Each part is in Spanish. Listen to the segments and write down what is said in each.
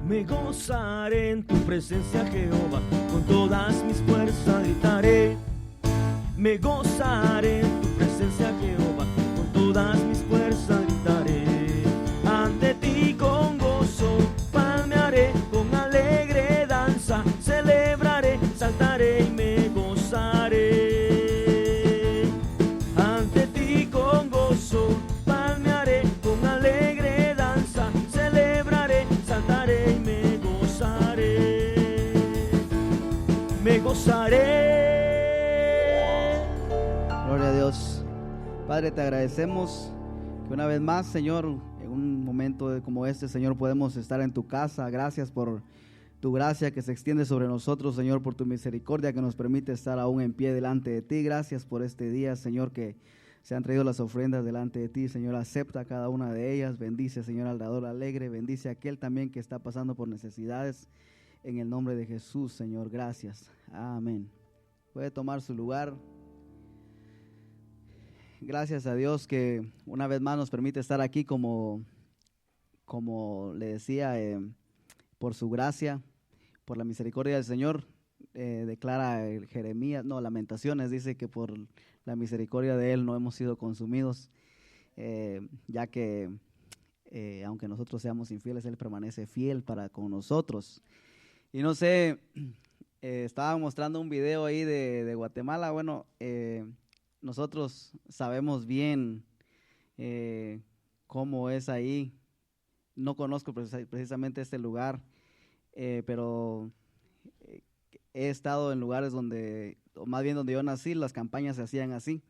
Me gozaré en tu presencia, Jehová, con todas mis fuerzas gritaré. Me gozaré en tu presencia, Jehová, con todas mis fuerzas gritaré. Ante ti con gozo palmearé, con alegre danza celebraré, saltaré y me gozaré. Ante ti con gozo palmearé, con alegre danza celebraré, saltaré y me gozaré. Me gozaré. Gloria a Dios. Padre, te agradecemos que una vez más, Señor, en un momento como este, Señor, podemos estar en tu casa. Gracias por tu gracia que se extiende sobre nosotros, Señor, por tu misericordia que nos permite estar aún en pie delante de ti. Gracias por este día, Señor, que se han traído las ofrendas delante de ti. Señor, acepta cada una de ellas. Bendice, Señor, al dador alegre. Bendice a aquel también que está pasando por necesidades. En el nombre de Jesús, Señor, gracias. Amén. Puede tomar su lugar. Gracias a Dios que una vez más nos permite estar aquí como le decía, por su gracia, por la misericordia del Señor. Declara Lamentaciones, dice que por la misericordia de Él no hemos sido consumidos, ya que aunque nosotros seamos infieles, Él permanece fiel para con nosotros. Y no sé, estaba mostrando un video ahí de Guatemala. Bueno, nosotros sabemos bien cómo es ahí. No conozco precisamente este lugar, pero he estado en lugares donde, o más bien donde yo nací, las campañas se hacían así.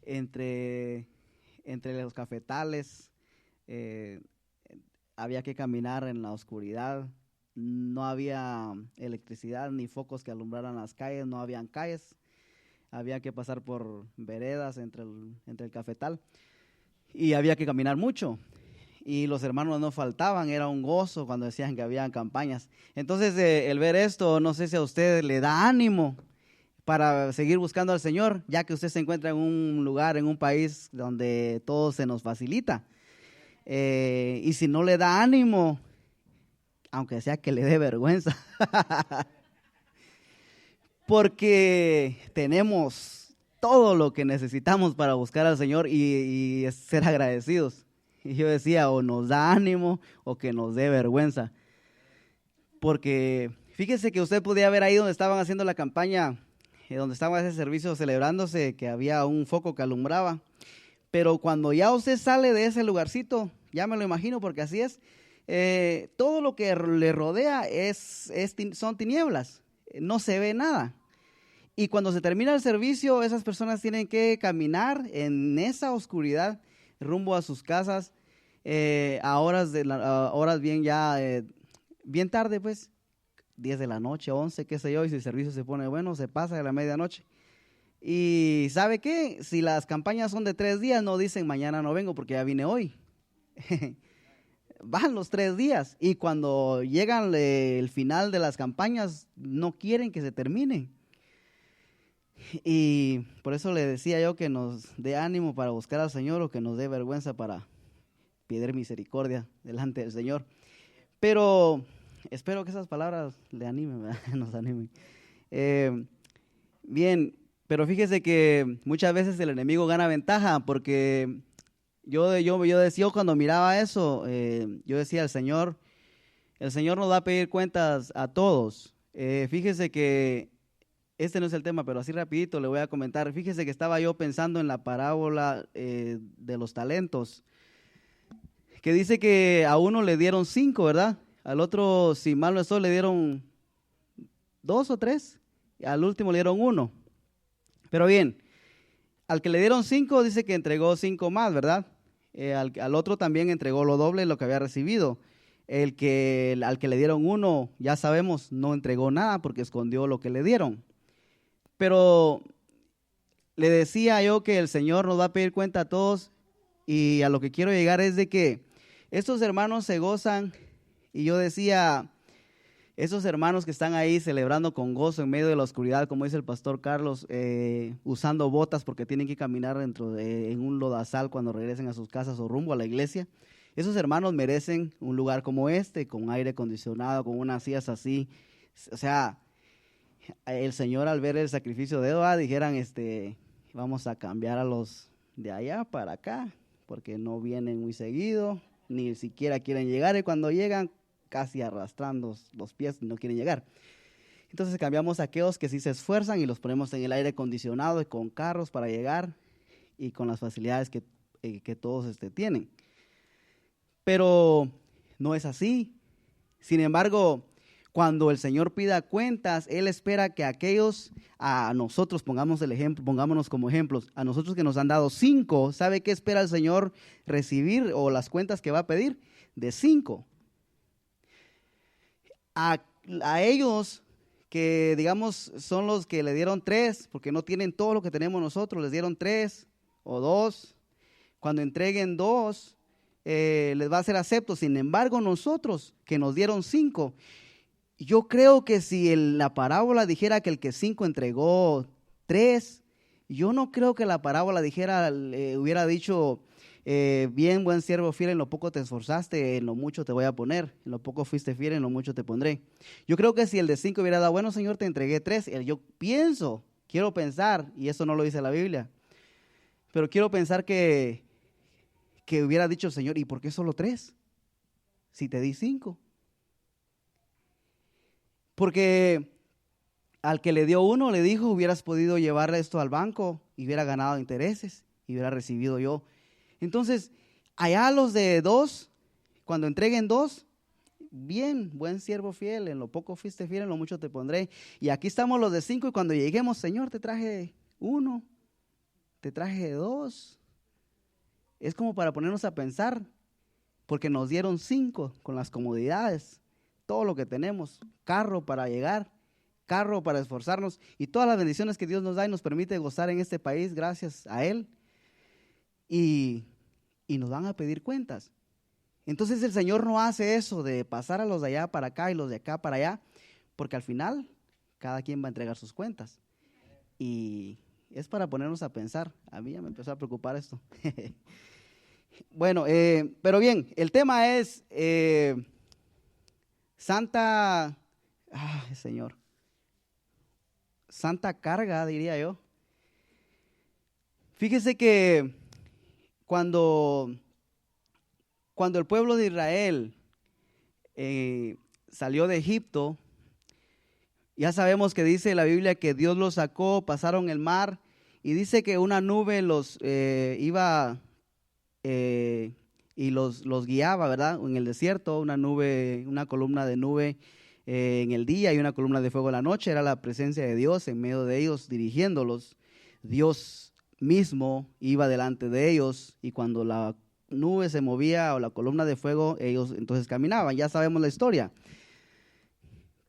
Entre los cafetales, había que caminar en la oscuridad. No había electricidad ni focos que alumbraran las calles, no habían calles. Había que pasar por veredas entre el cafetal y había que caminar mucho. Y los hermanos no faltaban, era un gozo cuando decían que había campañas. Entonces, el ver esto, no sé si a usted le da ánimo para seguir buscando al Señor, ya que usted se encuentra en un lugar, en un país donde todo se nos facilita. Y si no le da ánimo, aunque sea que le dé vergüenza, porque tenemos todo lo que necesitamos para buscar al Señor y ser agradecidos. Y yo decía, o nos da ánimo o que nos dé vergüenza. Porque fíjese que usted podía ver ahí donde estaban haciendo la campaña, donde estaba ese servicio celebrándose, que había un foco que alumbraba. Pero cuando ya usted sale de ese lugarcito, ya me lo imagino porque así es, todo lo que le rodea son tinieblas, no se ve nada. Y cuando se termina el servicio, esas personas tienen que caminar en esa oscuridad rumbo a sus casas a horas bien bien tarde, pues 10 de la noche, 11, qué sé yo, y si el servicio se pone bueno, se pasa de la medianoche. Y ¿sabe qué? Si las campañas son de 3 días, no dicen mañana no vengo porque ya vine hoy. Van los 3 días y cuando llegan el final de las campañas no quieren que se termine. Y por eso le decía yo que nos dé ánimo para buscar al Señor o que nos dé vergüenza para pedir misericordia delante del Señor. Pero espero que esas palabras le animen, ¿verdad? Nos animen. Bien, pero fíjese que muchas veces el enemigo gana ventaja porque yo decía cuando miraba eso, yo decía el Señor nos va a pedir cuentas a todos. Fíjese que este no es el tema, pero así rapidito le voy a comentar. Fíjese que estaba yo pensando en la parábola de los talentos, que dice que a uno le dieron 5, ¿verdad? Al otro, si mal no estoy, le dieron 2 o 3, al último le dieron 1. Pero bien, al que le dieron 5 dice que entregó 5 más, ¿verdad? Al otro también entregó lo doble de lo que había recibido. Al que le dieron 1, ya sabemos, no entregó nada porque escondió lo que le dieron. Pero le decía yo que el Señor nos va a pedir cuenta a todos y a lo que quiero llegar es de que estos hermanos se gozan y yo decía, esos hermanos que están ahí celebrando con gozo en medio de la oscuridad, como dice el pastor Carlos, usando botas porque tienen que caminar en un lodazal cuando regresen a sus casas o rumbo a la iglesia. Esos hermanos merecen un lugar como este, con aire acondicionado, con unas sillas así. O sea, el Señor al ver el sacrificio de Eva dijeran, vamos a cambiar a los de allá para acá, porque no vienen muy seguido, ni siquiera quieren llegar, y cuando llegan casi arrastrando los pies no quieren llegar. Entonces cambiamos a aquellos que sí se esfuerzan y los ponemos en el aire acondicionado y con carros para llegar y con las facilidades que todos tienen. Pero no es así. Sin embargo, cuando el Señor pida cuentas, Él espera que aquellos, a nosotros, pongámonos como ejemplos, a nosotros que nos han dado 5, ¿sabe qué espera el Señor recibir o las cuentas que va a pedir? De 5. A ellos que, digamos, son los que le dieron 3, porque no tienen todo lo que tenemos nosotros, les dieron 3 o 2. Cuando entreguen 2, les va a ser acepto. Sin embargo, nosotros que nos dieron 5, yo creo que si la parábola dijera que el que 5 entregó 3, yo no creo que la parábola hubiera dicho, bien, buen siervo fiel, en lo poco te esforzaste, en lo mucho te voy a poner, en lo poco fuiste fiel, en lo mucho te pondré. Yo creo que si el de 5 hubiera dado, bueno, Señor, te entregué 3, quiero pensar, y eso no lo dice la Biblia, pero quiero pensar que hubiera dicho el Señor, ¿y por qué solo 3? Si te di 5. Porque al que le dio 1 le dijo, hubieras podido llevarle esto al banco y hubiera ganado intereses y hubiera recibido yo. Entonces, allá los de 2, cuando entreguen 2, bien, buen siervo fiel, en lo poco fuiste fiel, en lo mucho te pondré. Y aquí estamos los de 5 y cuando lleguemos, Señor, te traje 1, te traje 2. Es como para ponernos a pensar, porque nos dieron 5 con las comodidades, todo lo que tenemos, carro para llegar, carro para esforzarnos y todas las bendiciones que Dios nos da y nos permite gozar en este país gracias a Él. Y nos van a pedir cuentas. Entonces el Señor no hace eso de pasar a los de allá para acá y los de acá para allá, porque al final cada quien va a entregar sus cuentas. Y es para ponernos a pensar. A mí ya me empezó a preocupar esto. Bueno, pero bien, el tema es Santa carga, diría yo. Fíjese que cuando el pueblo de Israel salió de Egipto, ya sabemos que dice la Biblia que Dios los sacó, pasaron el mar y dice que una nube los iba y los guiaba, ¿verdad? En el desierto, una columna de nube en el día y una columna de fuego en la noche. Era la presencia de Dios en medio de ellos, dirigiéndolos. Dios mismo iba delante de ellos y cuando la nube se movía o la columna de fuego, ellos entonces caminaban. Ya sabemos la historia.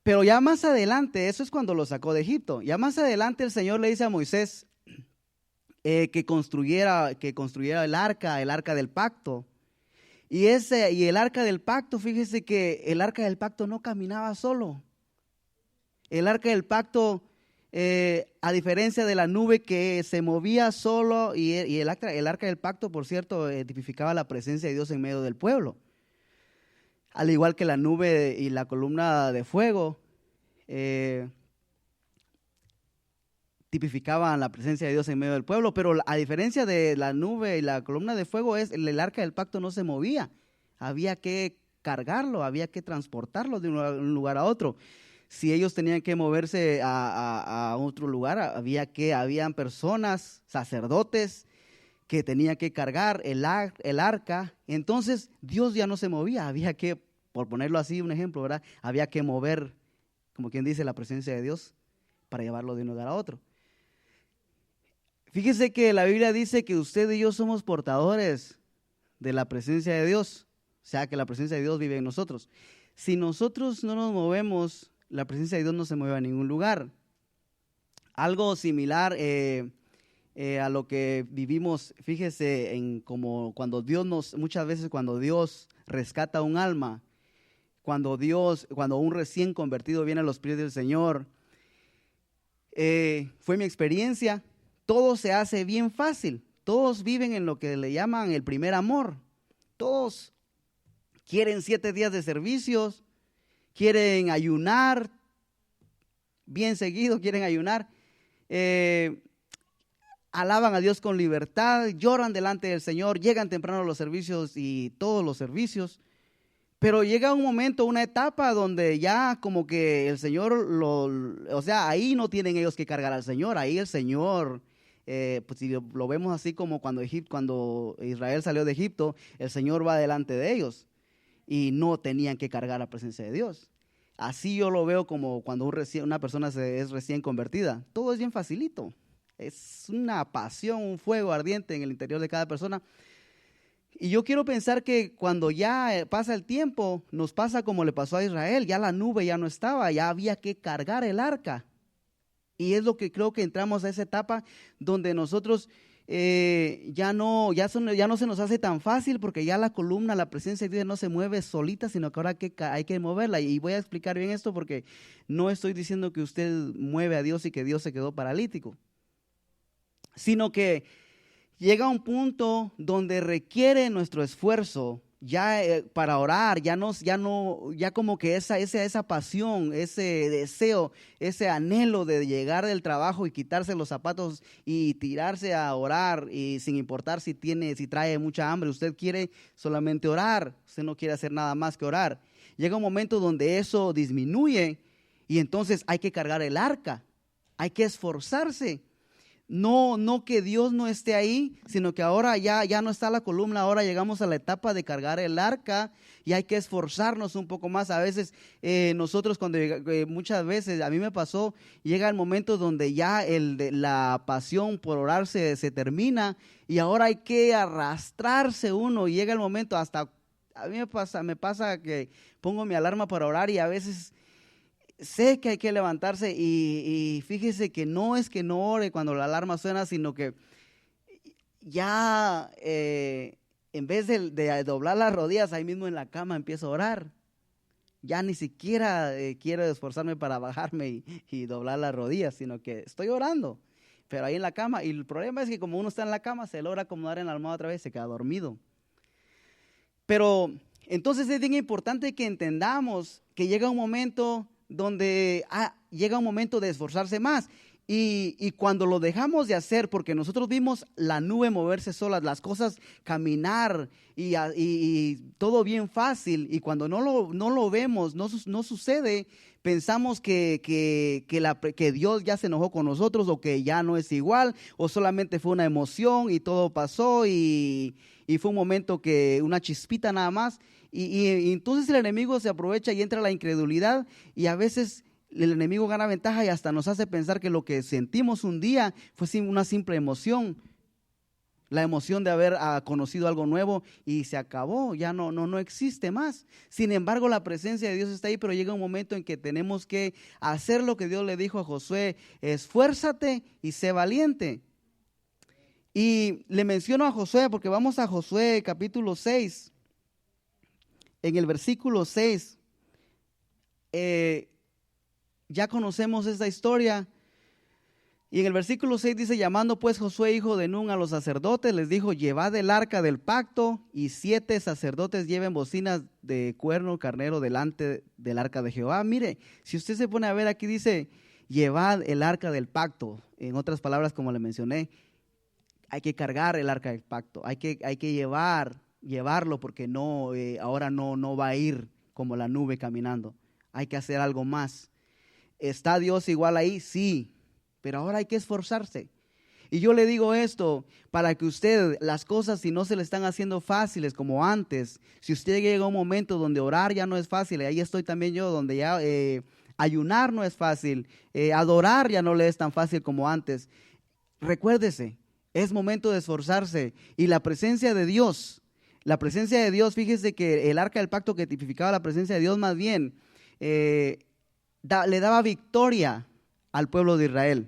Pero ya más adelante, eso es cuando los sacó de Egipto. Ya más adelante el Señor le dice a Moisés que construyera el arca del pacto. Y el arca del pacto, fíjese que el arca del pacto no caminaba solo. El arca del pacto, a diferencia de la nube que se movía solo, y el arca del pacto, por cierto, tipificaba la presencia de Dios en medio del pueblo. Al igual que la nube y la columna de fuego, tipificaban la presencia de Dios en medio del pueblo, pero a diferencia de la nube y la columna de fuego, el arca del pacto no se movía. Había que cargarlo, había que transportarlo de un lugar a otro. Si ellos tenían que moverse a otro lugar, habían personas, sacerdotes, que tenían que cargar el arca. Entonces Dios ya no se movía, había que, por ponerlo así, un ejemplo, ¿verdad? Había que mover, como quien dice, la presencia de Dios para llevarlo de un lugar a otro. Fíjese que la Biblia dice que usted y yo somos portadores de la presencia de Dios, o sea que la presencia de Dios vive en nosotros. Si nosotros no nos movemos, la presencia de Dios no se mueve a ningún lugar. Algo similar a lo que vivimos, fíjese, como cuando muchas veces cuando Dios rescata un alma, cuando un recién convertido viene a los pies del Señor, fue mi experiencia. Todo se hace bien fácil. Todos viven en lo que le llaman el primer amor. Todos quieren 7 días de servicios, quieren ayunar, bien seguido quieren ayunar, alaban a Dios con libertad, lloran delante del Señor, llegan temprano a los servicios y todos los servicios. Pero llega un momento, una etapa donde ya como que el Señor, o sea, ahí no tienen ellos que cargar al Señor, ahí el Señor, pues si lo vemos así como cuando Israel salió de Egipto, el Señor va delante de ellos y no tenían que cargar la presencia de Dios. Así yo lo veo como cuando una persona es recién convertida, todo es bien facilito, es una pasión, un fuego ardiente en el interior de cada persona. Y yo quiero pensar que cuando ya pasa el tiempo, nos pasa como le pasó a Israel, ya la nube ya no estaba, ya había que cargar el arca. Y es lo que creo que entramos a esa etapa donde nosotros ya no se nos hace tan fácil porque ya la columna, la presencia de Dios no se mueve solita, sino que ahora hay que moverla. Y voy a explicar bien esto porque no estoy diciendo que usted mueve a Dios y que Dios se quedó paralítico, sino que llega un punto donde requiere nuestro esfuerzo ya para orar, ya como que esa pasión, ese deseo, ese anhelo de llegar del trabajo y quitarse los zapatos y tirarse a orar, y sin importar si trae mucha hambre, usted quiere solamente orar, usted no quiere hacer nada más que orar. Llega un momento donde eso disminuye y entonces hay que cargar el arca, hay que esforzarse. No que Dios no esté ahí, sino que ahora ya no está la columna, ahora llegamos a la etapa de cargar el arca y hay que esforzarnos un poco más. A veces nosotros muchas veces, a mí me pasó, llega el momento donde ya la pasión por orar se termina y ahora hay que arrastrarse uno y llega el momento hasta, a mí me pasa que pongo mi alarma para orar y a veces sé que hay que levantarse y fíjese que no es que no ore cuando la alarma suena, sino que ya en vez de doblar las rodillas ahí mismo en la cama empiezo a orar. Ya ni siquiera quiero esforzarme para bajarme y doblar las rodillas, sino que estoy orando, pero ahí en la cama. Y el problema es que como uno está en la cama, se logra acomodar en la almohada otra vez, se queda dormido. Pero entonces es bien importante que entendamos que llega un momento donde llega un momento de esforzarse más y cuando lo dejamos de hacer, porque nosotros vimos la nube moverse sola, las cosas caminar y todo bien fácil, y cuando no lo vemos, no sucede, pensamos que Dios ya se enojó con nosotros o que ya no es igual o solamente fue una emoción y todo pasó y fue un momento una chispita nada más. Y entonces el enemigo se aprovecha y entra la incredulidad y a veces el enemigo gana ventaja y hasta nos hace pensar que lo que sentimos un día fue una simple emoción, la emoción de haber conocido algo nuevo y se acabó, ya no existe más. Sin embargo, la presencia de Dios está ahí, pero llega un momento en que tenemos que hacer lo que Dios le dijo a Josué: esfuérzate y sé valiente. Y le menciono a Josué porque vamos a Josué capítulo 6. En el versículo 6, ya conocemos esta historia. Y en el versículo 6 dice: llamando pues Josué hijo de Nun a los sacerdotes, les dijo: llevad el arca del pacto, y 7 sacerdotes lleven bocinas de cuerno carnero delante del arca de Jehová. Mire, si usted se pone a ver, aquí dice: llevad el arca del pacto. En otras palabras, como le mencioné, hay que cargar el arca del pacto, hay que llevarlo porque ahora no va a ir como la nube caminando. Hay que hacer algo más. ¿Está Dios igual ahí? Sí, pero ahora hay que esforzarse. Y yo le digo esto para que usted, las cosas, si no se le están haciendo fáciles como antes, si usted llega a un momento donde orar ya no es fácil, y ahí estoy también yo, donde ya ayunar no es fácil, adorar ya no le es tan fácil como antes, recuérdese, es momento de esforzarse. Y la presencia de Dios, fíjese que el arca del pacto, que tipificaba la presencia de Dios, más bien le daba victoria al pueblo de Israel,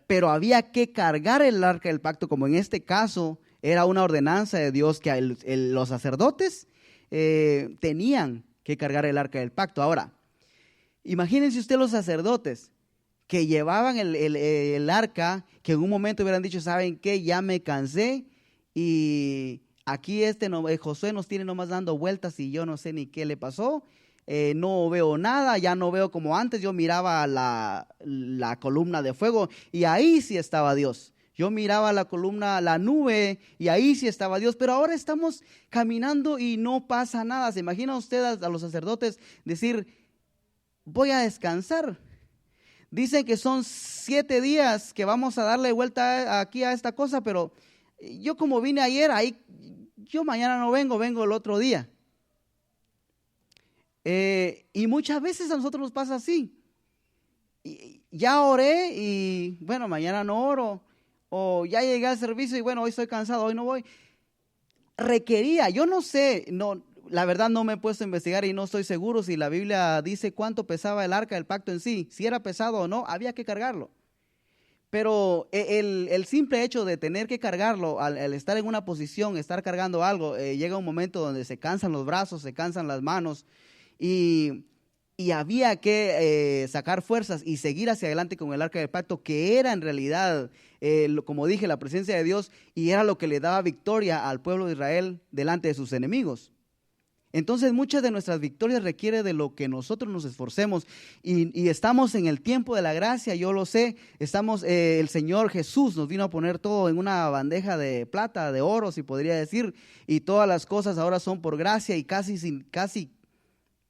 pero había que cargar el arca del pacto, como en este caso era una ordenanza de Dios que los sacerdotes tenían que cargar el arca del pacto. Ahora, imagínense usted los sacerdotes que llevaban el arca, que en un momento hubieran dicho: ¿saben qué? Ya me cansé y aquí Josué nos tiene nomás dando vueltas y yo no sé ni qué le pasó. No veo nada, ya no veo como antes. Yo miraba la columna de fuego y ahí sí estaba Dios. Yo miraba la columna, la nube, y ahí sí estaba Dios. Pero ahora estamos caminando y no pasa nada. ¿Se imagina usted a los sacerdotes decir, voy a descansar? Dicen que son 7 días que vamos a darle vuelta aquí a esta cosa, pero yo como vine ayer, ahí yo mañana no vengo el otro día. Y muchas veces a nosotros nos pasa así. Ya oré y bueno, mañana no oro. O ya llegué al servicio y bueno, hoy estoy cansado, hoy no voy. Requería, yo no sé, la verdad no me he puesto a investigar y no estoy seguro si la Biblia dice cuánto pesaba el arca del pacto en sí. Si era pesado o no, había que cargarlo. Pero el simple hecho de tener que cargarlo, al estar en una posición, estar cargando algo, llega un momento donde se cansan los brazos, se cansan las manos y había que sacar fuerzas y seguir hacia adelante con el arca del pacto, que era en realidad, como dije, la presencia de Dios, y era lo que le daba victoria al pueblo de Israel delante de sus enemigos. Entonces muchas de nuestras victorias requieren de lo que nosotros nos esforcemos y estamos en el tiempo de la gracia, yo lo sé, el Señor Jesús nos vino a poner todo en una bandeja de plata, de oro, si podría decir, y todas las cosas ahora son por gracia y casi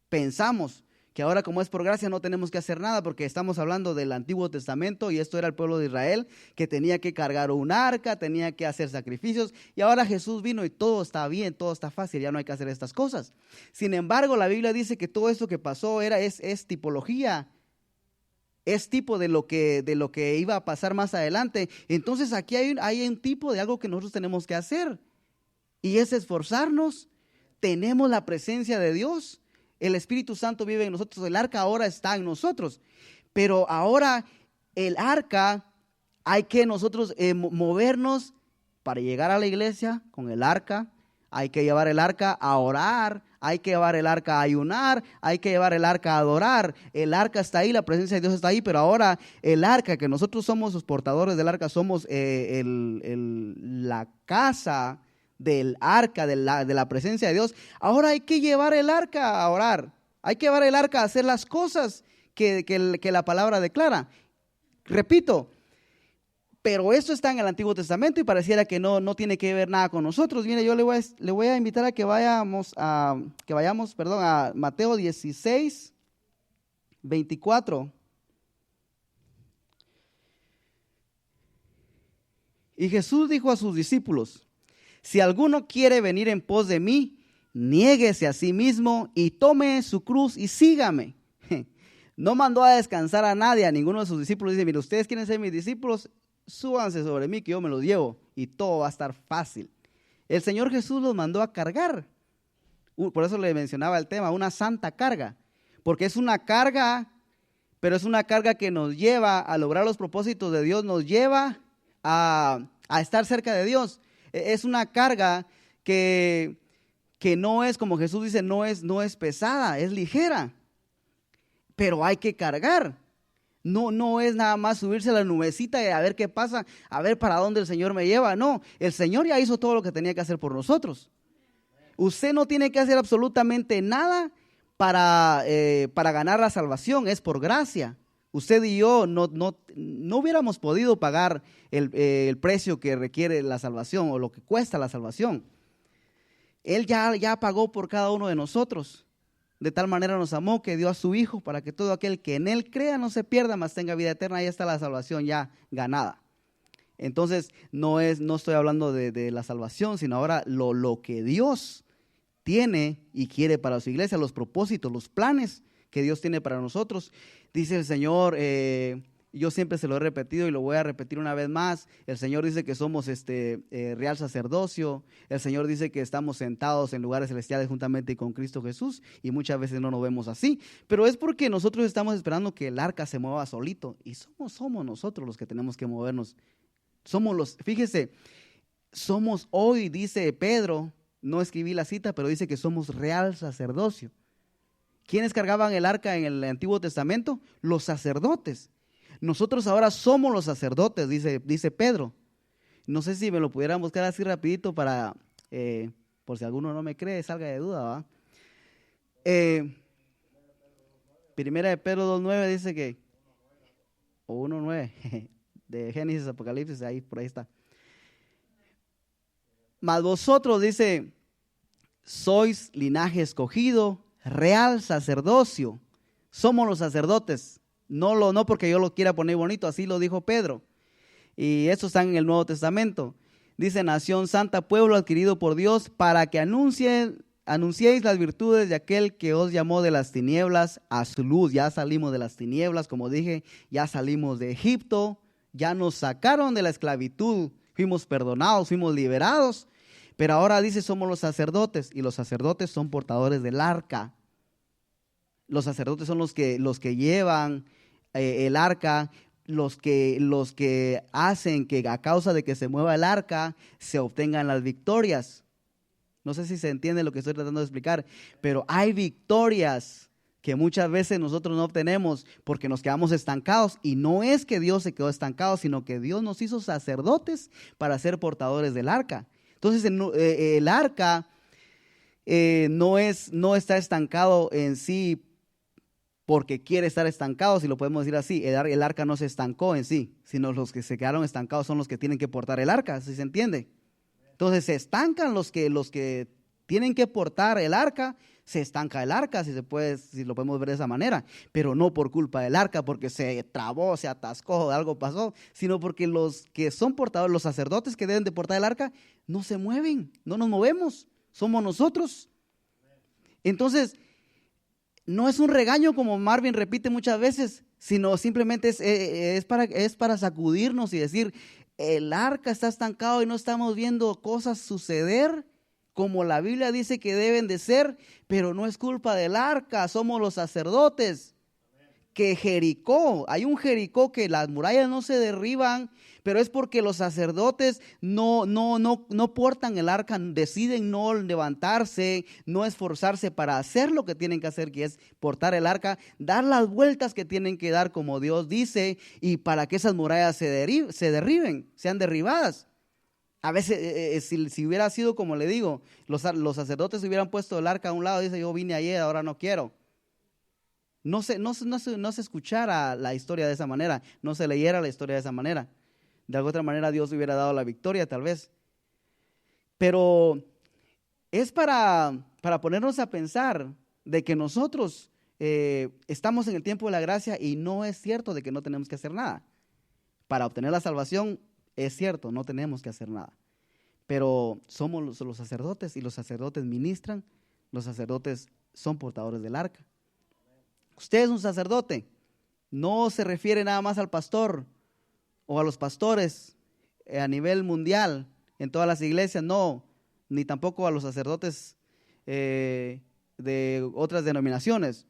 pensamos que ahora como es por gracia no tenemos que hacer nada porque estamos hablando del Antiguo Testamento y esto era el pueblo de Israel que tenía que cargar un arca, tenía que hacer sacrificios y ahora Jesús vino y todo está bien, todo está fácil, ya no hay que hacer estas cosas. Sin embargo, la Biblia dice que todo esto que pasó es tipología, es tipo de lo que iba a pasar más adelante. Entonces aquí hay un tipo de algo que nosotros tenemos que hacer y es esforzarnos. Tenemos la presencia de Dios. El Espíritu Santo vive en nosotros, el arca ahora está en nosotros, pero ahora el arca hay que nosotros movernos para llegar a la iglesia con el arca, hay que llevar el arca a orar, hay que llevar el arca a ayunar, hay que llevar el arca a adorar. El arca está ahí, la presencia de Dios está ahí, pero ahora el arca, que nosotros somos los portadores del arca, somos la casa del arca, de la presencia de Dios. Ahora hay que llevar el arca a orar, hay que llevar el arca a hacer las cosas que la palabra declara. Repito, pero esto está en el Antiguo Testamento y pareciera que no tiene que ver nada con nosotros. Mire, yo le voy a invitar a que vayamos a Mateo 16, 24. Y Jesús dijo a sus discípulos: si alguno quiere venir en pos de mí, niéguese a sí mismo y tome su cruz y sígame. No mandó a descansar a nadie, a ninguno de sus discípulos. Dice: mire, ustedes quieren ser mis discípulos, súbanse sobre mí que yo me los llevo y todo va a estar fácil. El Señor Jesús los mandó a cargar. Por eso le mencionaba el tema, una santa carga. Porque es una carga, pero es una carga que nos lleva a lograr los propósitos de Dios, nos lleva a estar cerca de Dios. Es una carga que no es, como Jesús dice, no es pesada, es ligera, pero hay que cargar. No es nada más subirse a la nubecita y a ver qué pasa, a ver para dónde el Señor me lleva. No, el Señor ya hizo todo lo que tenía que hacer por nosotros. Usted no tiene que hacer absolutamente nada para ganar la salvación, es por gracia. Usted y yo no hubiéramos podido pagar el precio que requiere la salvación o lo que cuesta la salvación. Él ya pagó por cada uno de nosotros. De tal manera nos amó que dio a su Hijo para que todo aquel que en Él crea no se pierda, mas tenga vida eterna. Ahí está la salvación ya ganada. Entonces no estoy hablando de la salvación, sino ahora lo que Dios tiene y quiere para su iglesia, los propósitos, los planes que Dios tiene para nosotros. Dice el Señor, yo siempre se lo he repetido y lo voy a repetir una vez más. El Señor dice que somos real sacerdocio. El Señor dice que estamos sentados en lugares celestiales juntamente con Cristo Jesús, y muchas veces no nos vemos así, pero es porque nosotros estamos esperando que el arca se mueva solito, y somos nosotros los que tenemos que movernos. Fíjese, somos hoy, dice Pedro, no escribí la cita, pero dice que somos real sacerdocio. ¿Quiénes cargaban el arca en el Antiguo Testamento? Los sacerdotes. Nosotros ahora somos los sacerdotes, dice Pedro. No sé si me lo pudieran buscar así rapidito para Por si alguno no me cree, salga de duda, ¿va? Primera de Pedro 2:9 dice que, o 1:9, de Génesis, Apocalipsis, ahí, por ahí está. Mas vosotros, dice, sois linaje escogido, real sacerdocio. Somos los sacerdotes. No porque yo lo quiera poner bonito, así lo dijo Pedro. Y eso está en el Nuevo Testamento. Dice, nación santa, pueblo adquirido por Dios, para que anunciéis las virtudes de aquel que os llamó de las tinieblas a su luz. Ya salimos de las tinieblas, como dije, ya salimos de Egipto, ya nos sacaron de la esclavitud, fuimos perdonados, fuimos liberados. Pero ahora dice, somos los sacerdotes, y los sacerdotes son portadores del arca. Los sacerdotes son los que llevan el arca, los que hacen que a causa de que se mueva el arca se obtengan las victorias. No sé si se entiende lo que estoy tratando de explicar, pero hay victorias que muchas veces nosotros no obtenemos porque nos quedamos estancados, y no es que Dios se quedó estancado, sino que Dios nos hizo sacerdotes para ser portadores del arca. Entonces el arca no está estancado en sí porque quiere estar estancado, si lo podemos decir así. El arca no se estancó en sí, sino los que se quedaron estancados son los que tienen que portar el arca, ¿sí se entiende? Entonces se estancan los que tienen que portar el arca, se estanca el arca, si lo podemos ver de esa manera, pero no por culpa del arca, porque se trabó, se atascó, algo pasó, sino porque los que son portadores, los sacerdotes que deben de portar el arca, no se mueven, no nos movemos, somos nosotros. Entonces, no es un regaño como Marvin repite muchas veces, sino simplemente es para sacudirnos y decir, el arca está estancado y no estamos viendo cosas suceder como la Biblia dice que deben de ser, pero no es culpa del arca, somos los sacerdotes. Que Jericó, hay un Jericó que las murallas no se derriban, pero es porque los sacerdotes no portan el arca, deciden no levantarse, no esforzarse para hacer lo que tienen que hacer, que es portar el arca, dar las vueltas que tienen que dar como Dios dice, y para que esas murallas se derriben, sean derribadas. A veces, si hubiera sido como le digo, los sacerdotes hubieran puesto el arca a un lado, dice, yo vine ayer, ahora no quiero. No se escuchara la historia de esa manera, no se leyera la historia de esa manera. De alguna otra manera Dios hubiera dado la victoria tal vez. Pero es para ponernos a pensar de que nosotros estamos en el tiempo de la gracia, y no es cierto de que no tenemos que hacer nada. Para obtener la salvación es cierto, no tenemos que hacer nada. Pero somos los sacerdotes, y los sacerdotes ministran, los sacerdotes son portadores del arca. Usted es un sacerdote, no se refiere nada más al pastor o a los pastores a nivel mundial en todas las iglesias, no, ni tampoco a los sacerdotes de otras denominaciones.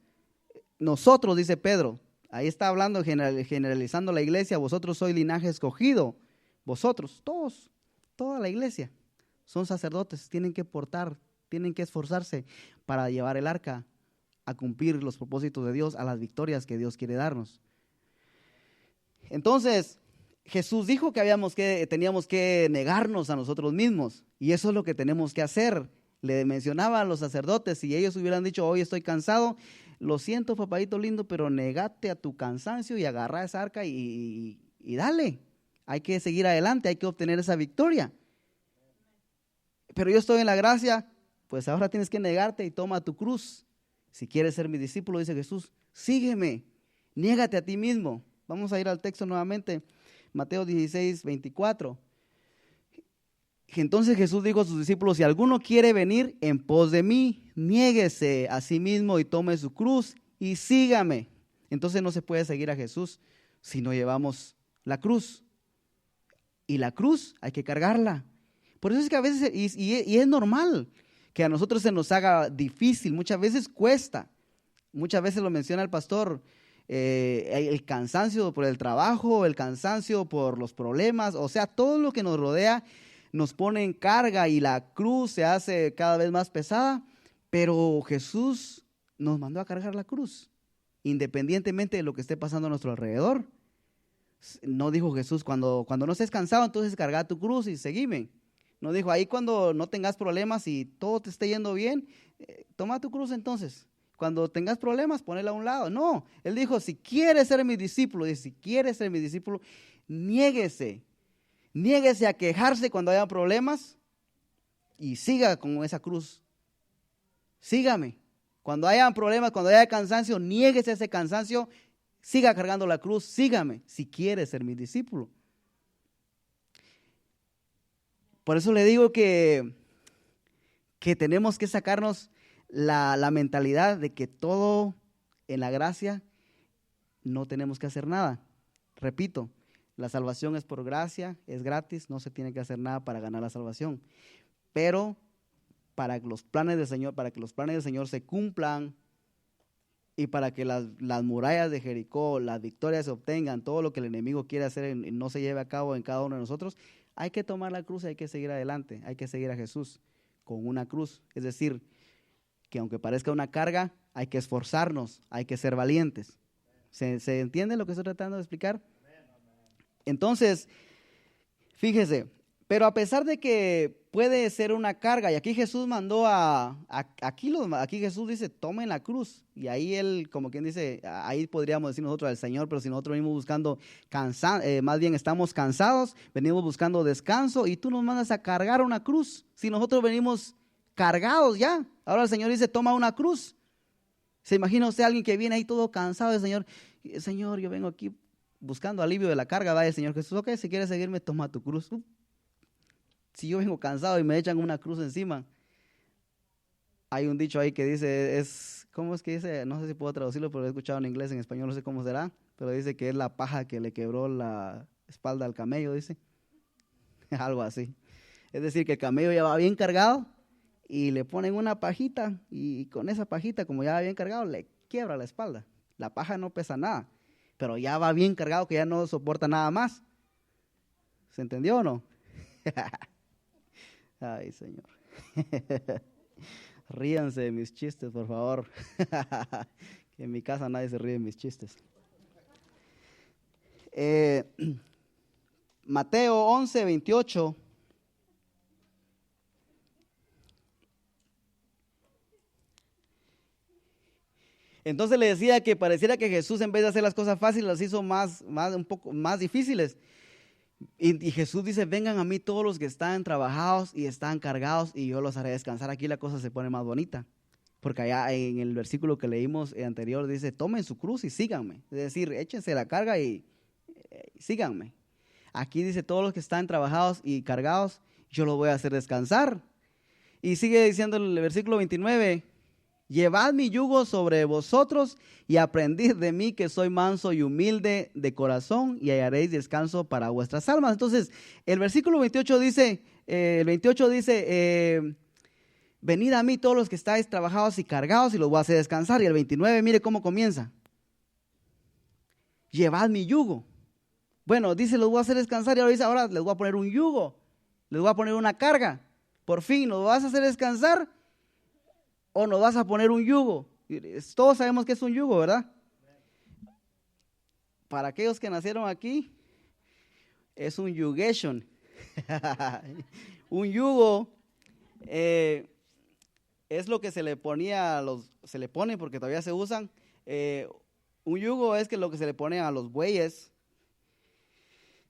Nosotros, dice Pedro, ahí está hablando, generalizando la iglesia, vosotros sois linaje escogido, vosotros, todos, toda la iglesia son sacerdotes, tienen que portar, tienen que esforzarse para llevar el arca a cumplir los propósitos de Dios, a las victorias que Dios quiere darnos. Entonces, Jesús dijo que teníamos que negarnos a nosotros mismos, y eso es lo que tenemos que hacer. Le mencionaba a los sacerdotes, si ellos hubieran dicho, hoy estoy cansado, lo siento, papadito lindo, pero negate a tu cansancio y agarra esa arca y dale. Hay que seguir adelante, hay que obtener esa victoria. Pero yo estoy en la gracia, pues ahora tienes que negarte y toma tu cruz. Si quieres ser mi discípulo, dice Jesús, sígueme, niégate a ti mismo. Vamos a ir al texto nuevamente, Mateo 16:24. Entonces Jesús dijo a sus discípulos, si alguno quiere venir en pos de mí, niéguese a sí mismo y tome su cruz y sígame. Entonces no se puede seguir a Jesús si no llevamos la cruz. Y la cruz hay que cargarla. Por eso es que a veces, y es normal que a nosotros se nos haga difícil, muchas veces cuesta, muchas veces lo menciona el pastor, el cansancio por el trabajo, el cansancio por los problemas, o sea, todo lo que nos rodea nos pone en carga y la cruz se hace cada vez más pesada, pero Jesús nos mandó a cargar la cruz, independientemente de lo que esté pasando a nuestro alrededor. No dijo Jesús, cuando no estés cansado, entonces carga tu cruz y seguime. No dijo, ahí cuando no tengas problemas y todo te esté yendo bien, toma tu cruz entonces. Cuando tengas problemas, ponela a un lado. No, él dijo, si quieres ser mi discípulo, dice, si quieres ser mi discípulo, niéguese a quejarse cuando haya problemas y siga con esa cruz. Sígame. Cuando haya problemas, cuando haya cansancio, niéguese ese cansancio, siga cargando la cruz, sígame, si quiere ser mi discípulo. Por eso le digo que tenemos que sacarnos la mentalidad de que todo en la gracia no tenemos que hacer nada. Repito, la salvación es por gracia, es gratis, no se tiene que hacer nada para ganar la salvación. Pero para que los planes del Señor se cumplan y para que las murallas de Jericó, las victorias se obtengan, todo lo que el enemigo quiere hacer no se lleve a cabo en cada uno de nosotros, hay que tomar la cruz y hay que seguir adelante, hay que seguir a Jesús con una cruz. Es decir, que aunque parezca una carga, hay que esforzarnos, hay que ser valientes. ¿Se entiende lo que estoy tratando de explicar? Entonces, fíjese, pero a pesar de que puede ser una carga, y aquí Jesús mandó aquí Jesús dice, tomen la cruz, y ahí él, como quien dice, ahí podríamos decir nosotros al Señor, pero si nosotros venimos buscando, más bien estamos cansados, venimos buscando descanso, y tú nos mandas a cargar una cruz, si nosotros venimos cargados ya, ahora el Señor dice, toma una cruz. ¿Se imagina usted a alguien que viene ahí todo cansado del Señor? Señor, yo vengo aquí buscando alivio de la carga, vaya el Señor Jesús, ok, si quieres seguirme, toma tu cruz. Si yo vengo cansado y me echan una cruz encima, hay un dicho ahí que dice, ¿cómo es que dice? No sé si puedo traducirlo, pero lo he escuchado en inglés, en español, no sé cómo será, pero dice que es la paja que le quebró la espalda al camello, dice. Algo así. Es decir, que el camello ya va bien cargado y le ponen una pajita y con esa pajita, como ya va bien cargado, le quiebra la espalda. La paja no pesa nada, pero ya va bien cargado que ya no soporta nada más. ¿Se entendió o no? Ay, Señor. Ríanse de mis chistes, por favor. Que en mi casa nadie se ríe de mis chistes. Mateo 11:28. Entonces le decía que pareciera que Jesús, en vez de hacer las cosas fáciles, las hizo un poco más difíciles. Y Jesús dice, vengan a mí todos los que están trabajados y están cargados y yo los haré descansar. Aquí la cosa se pone más bonita, porque allá en el versículo que leímos anterior dice, tomen su cruz y síganme. Es decir, échense la carga y síganme. Aquí dice, todos los que están trabajados y cargados, yo los voy a hacer descansar. Y sigue diciendo el versículo 29, llevad mi yugo sobre vosotros y aprendid de mí que soy manso y humilde de corazón y hallaréis descanso para vuestras almas. Entonces, el versículo 28 dice, venid a mí todos los que estáis trabajados y cargados y los voy a hacer descansar. Y el 29, mire cómo comienza. Llevad mi yugo. Bueno, dice, los voy a hacer descansar y ahora dice, ahora les voy a poner un yugo, les voy a poner una carga. Por fin, ¿nos vas a hacer descansar o nos vas a poner un yugo? Todos sabemos que es un yugo, ¿verdad? Para aquellos que nacieron aquí, es un yugation. Un yugo es lo que se le ponía se le pone porque todavía se usan. Un yugo es que lo que se le pone a los bueyes.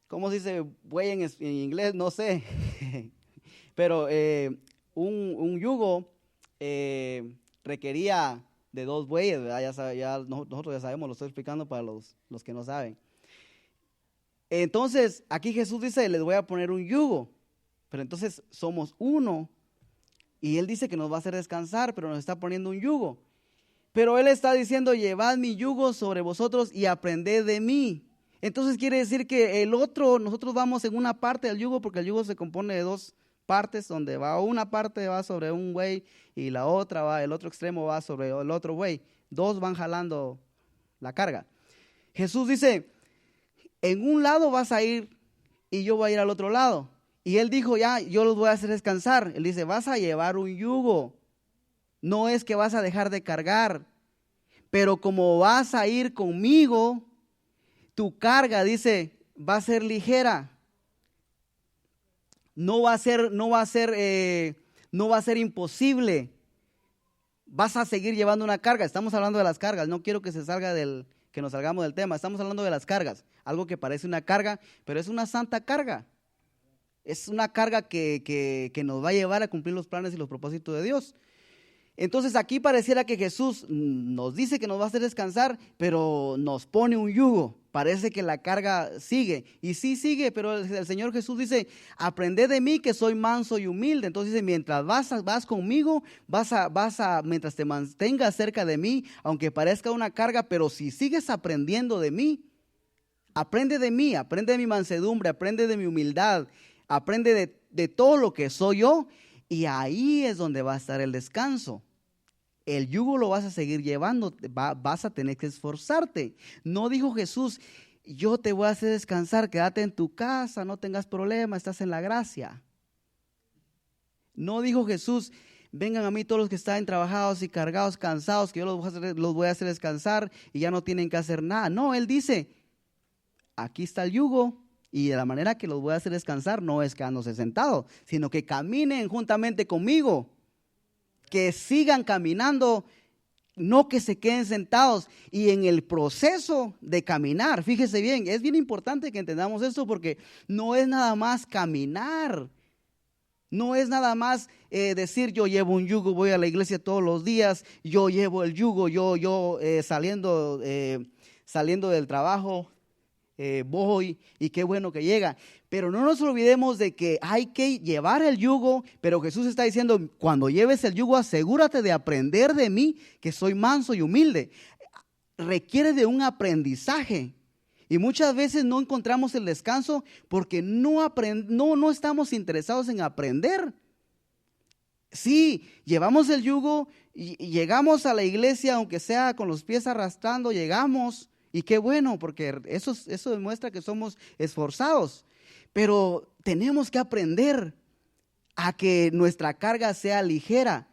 ¿Cómo se dice buey en inglés? No sé. Pero un yugo requería de 2 bueyes, ¿verdad? Nosotros ya sabemos, lo estoy explicando para los que no saben. Entonces, aquí Jesús dice, les voy a poner un yugo, pero entonces somos uno, y Él dice que nos va a hacer descansar, pero nos está poniendo un yugo. Pero Él está diciendo, llevad mi yugo sobre vosotros y aprended de mí. Entonces quiere decir que nosotros vamos en una parte del yugo, porque el yugo se compone de 2 partes, donde una parte va sobre un buey y el otro extremo va sobre el otro buey. 2 van jalando la carga. Jesús dice, en un lado vas a ir y yo voy a ir al otro lado. Y Él dijo, ya, yo los voy a hacer descansar. Él dice, vas a llevar un yugo. No es que vas a dejar de cargar, pero como vas a ir conmigo, tu carga, dice, va a ser ligera. no va a ser imposible. Vas a seguir llevando una carga. Estamos hablando de las cargas. No quiero que que nos salgamos del tema. Estamos hablando de las cargas. Algo que parece una carga, pero es una santa carga. Es una carga que nos va a llevar a cumplir los planes y los propósitos de Dios. Entonces aquí pareciera que Jesús nos dice que nos va a hacer descansar, pero nos pone un yugo. Parece que la carga sigue. Y sí sigue, pero el Señor Jesús dice, aprended de mí que soy manso y humilde. Entonces dice, mientras vas conmigo, mientras te mantengas cerca de mí, aunque parezca una carga, pero si sigues aprendiendo de mí, aprende de mí, aprende de mi mansedumbre, aprende de mi humildad, aprende de todo lo que soy yo. Y ahí es donde va a estar el descanso. El yugo lo vas a seguir llevando, vas a tener que esforzarte. No dijo Jesús, yo te voy a hacer descansar, quédate en tu casa, no tengas problema, estás en la gracia. No dijo Jesús, vengan a mí todos los que están trabajados y cargados, cansados, que yo los voy a hacer descansar y ya no tienen que hacer nada. No, Él dice, aquí está el yugo. Y de la manera que los voy a hacer descansar no es quedándose sentados, sino que caminen juntamente conmigo, que sigan caminando, no que se queden sentados. Y en el proceso de caminar, fíjese bien, es bien importante que entendamos esto porque no es nada más caminar, no es nada más decir yo llevo un yugo, voy a la iglesia todos los días, yo llevo el yugo, yo saliendo del trabajo. Voy y qué bueno que llega, pero no nos olvidemos de que hay que llevar el yugo, pero Jesús está diciendo, cuando lleves el yugo asegúrate de aprender de mí que soy manso y humilde. Requiere de un aprendizaje y muchas veces no encontramos el descanso porque no estamos interesados en aprender. Sí, llevamos el yugo y llegamos a la iglesia, aunque sea con los pies arrastrando, llegamos. Y qué bueno, porque eso demuestra que somos esforzados. Pero tenemos que aprender a que nuestra carga sea ligera,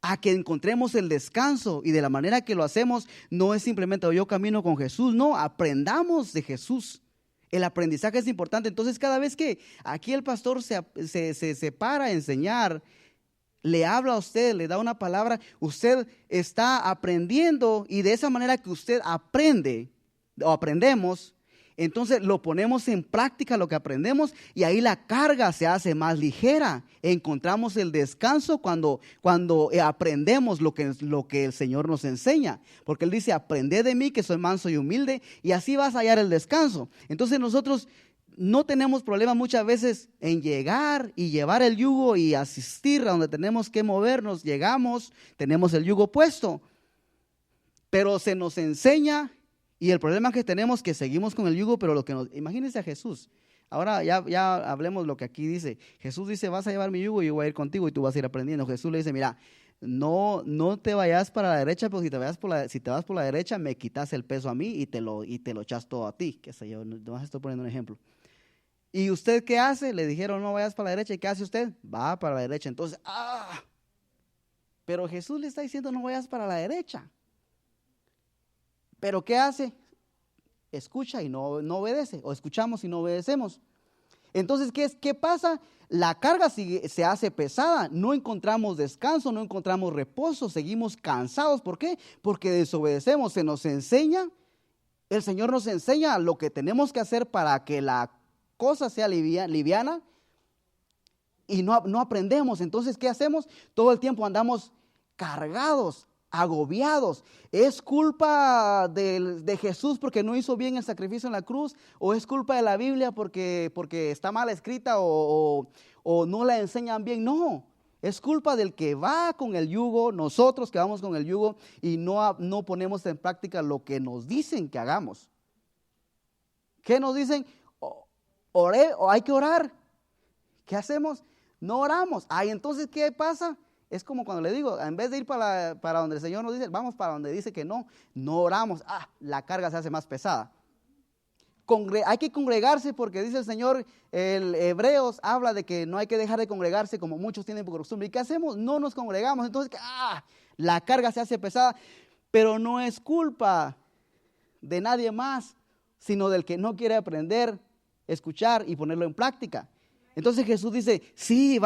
a que encontremos el descanso. Y de la manera que lo hacemos, no es simplemente yo camino con Jesús, no, aprendamos de Jesús. El aprendizaje es importante. Entonces, cada vez que aquí el pastor se para a enseñar, le habla a usted, le da una palabra, usted está aprendiendo y de esa manera que usted aprende o aprendemos, entonces lo ponemos en práctica lo que aprendemos y ahí la carga se hace más ligera. Encontramos el descanso cuando aprendemos lo que el Señor nos enseña, porque Él dice, aprended de mí que soy manso y humilde y así vas a hallar el descanso. Entonces nosotros no tenemos problema muchas veces en llegar y llevar el yugo y asistir a donde tenemos que movernos. Llegamos, tenemos el yugo puesto, pero se nos enseña y el problema que tenemos es que seguimos con el yugo, pero imagínense a Jesús. Ahora ya hablemos lo que aquí dice. Jesús dice, vas a llevar mi yugo y yo voy a ir contigo y tú vas a ir aprendiendo. Jesús le dice, mira, no te vayas para la derecha, porque si te vas por la derecha me quitas el peso a mí y te lo echas todo a ti. Qué sé yo, nomás estoy poniendo un ejemplo. ¿Y usted qué hace? Le dijeron, no vayas para la derecha. ¿Y qué hace usted? Va para la derecha. Entonces, pero Jesús le está diciendo, no vayas para la derecha. ¿Pero qué hace? Escucha y no obedece. O escuchamos y no obedecemos. Entonces, ¿qué pasa? La carga se hace pesada. No encontramos descanso, no encontramos reposo. Seguimos cansados. ¿Por qué? Porque desobedecemos. Se nos enseña, el Señor nos enseña lo que tenemos que hacer para que la cosa sea liviana y no aprendemos. Entonces, ¿qué hacemos? Todo el tiempo andamos cargados, agobiados. ¿Es culpa de Jesús porque no hizo bien el sacrificio en la cruz? ¿O es culpa de la Biblia porque está mal escrita o no la enseñan bien? No, es culpa del que va con el yugo, nosotros que vamos con el yugo y no ponemos en práctica lo que nos dicen que hagamos. ¿Qué nos dicen? Hay que orar. ¿Qué hacemos? No oramos. Entonces, ¿qué pasa? Es como cuando le digo, en vez de ir para donde el Señor nos dice, vamos para donde dice que no oramos. La carga se hace más pesada. Hay que congregarse porque dice el Señor, el Hebreos habla de que no hay que dejar de congregarse como muchos tienen por costumbre. ¿Y qué hacemos? No nos congregamos. Entonces, la carga se hace pesada, pero no es culpa de nadie más, sino del que no quiere aprender, escuchar y ponerlo en práctica. Entonces Jesús dice, sí,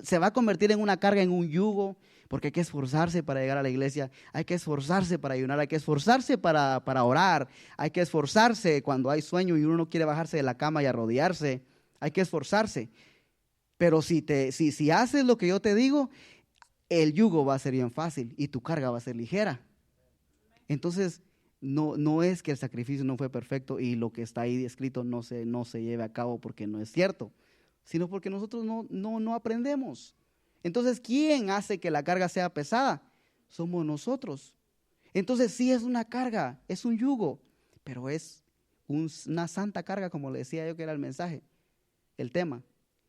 se va a convertir en una carga, en un yugo, porque hay que esforzarse para llegar a la iglesia, hay que esforzarse para ayunar, hay que esforzarse para orar, hay que esforzarse cuando hay sueño y uno no quiere bajarse de la cama y arrodillarse, hay que esforzarse. Pero si haces lo que yo te digo, el yugo va a ser bien fácil y tu carga va a ser ligera. Entonces, no es que el sacrificio no fue perfecto y lo que está ahí escrito no se lleve a cabo porque no es cierto, sino porque nosotros no aprendemos. Entonces, ¿quién hace que la carga sea pesada? Somos nosotros. Entonces, sí es una carga, es un yugo, pero es una santa carga, como le decía yo que era el mensaje, el tema.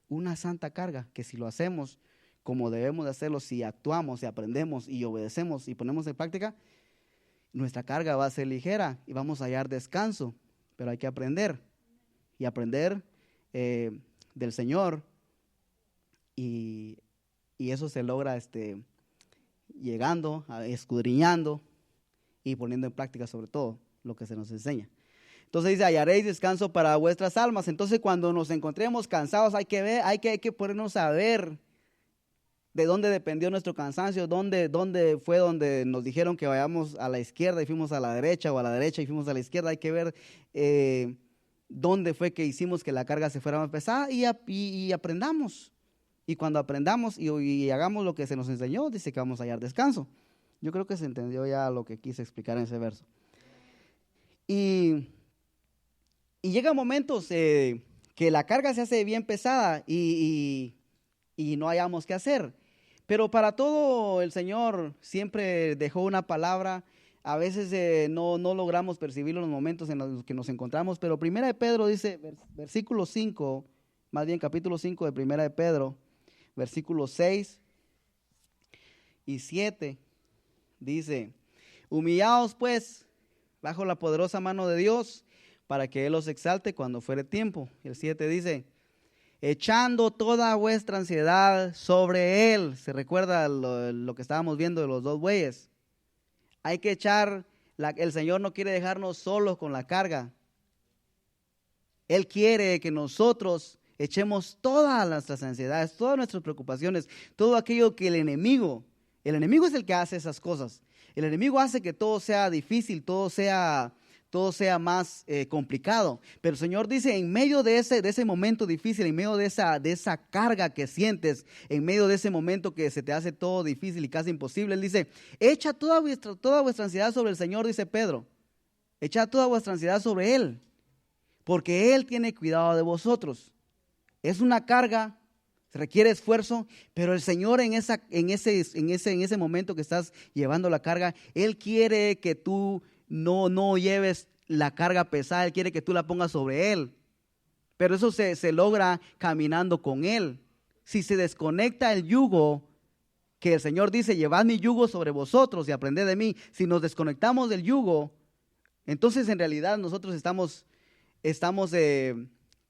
Una santa carga que si lo hacemos como debemos de hacerlo, si actuamos, si aprendemos y obedecemos y ponemos en práctica, nuestra carga va a ser ligera y vamos a hallar descanso, pero hay que aprender y aprender del Señor y eso se logra llegando, escudriñando y poniendo en práctica sobre todo lo que se nos enseña. Entonces dice, hallaréis descanso para vuestras almas. Entonces cuando nos encontremos cansados hay que ponernos a ver de dónde dependió nuestro cansancio, dónde fue donde nos dijeron que vayamos a la izquierda y fuimos a la derecha, o a la derecha y fuimos a la izquierda. Hay que ver dónde fue que hicimos que la carga se fuera más pesada y aprendamos. Y cuando aprendamos y hagamos lo que se nos enseñó, dice que vamos a hallar descanso. Yo creo que se entendió ya lo que quise explicar en ese verso. Y llegan momentos que la carga se hace bien pesada y no hayamos qué hacer. Pero para todo el Señor siempre dejó una palabra. A veces no logramos percibirlo en los momentos en los que nos encontramos. Pero Primera de Pedro dice, versículo 5, más bien capítulo 5 de Primera de Pedro, versículos 6 y 7, dice, humillaos pues bajo la poderosa mano de Dios, para que Él os exalte cuando fuere tiempo. El 7 dice, echando toda vuestra ansiedad sobre Él. Se recuerda lo que estábamos viendo de los dos bueyes. Hay que el Señor no quiere dejarnos solos con la carga. Él quiere que nosotros echemos todas nuestras ansiedades, todas nuestras preocupaciones, todo aquello que el enemigo es el que hace esas cosas. El enemigo hace que todo sea difícil, todo sea más complicado. Pero el Señor dice, en medio de ese momento difícil, en medio de esa carga que sientes, en medio de ese momento que se te hace todo difícil y casi imposible, Él dice, echa toda vuestra ansiedad sobre el Señor, dice Pedro. Echa toda vuestra ansiedad sobre Él, porque Él tiene cuidado de vosotros. Es una carga, requiere esfuerzo, pero el Señor en ese momento que estás llevando la carga, Él quiere que tú no lleves la carga pesada, Él quiere que tú la pongas sobre Él. Pero eso se logra caminando con Él. Si se desconecta el yugo, que el Señor dice, llevad mi yugo sobre vosotros y aprended de mí. Si nos desconectamos del yugo, entonces en realidad nosotros estamos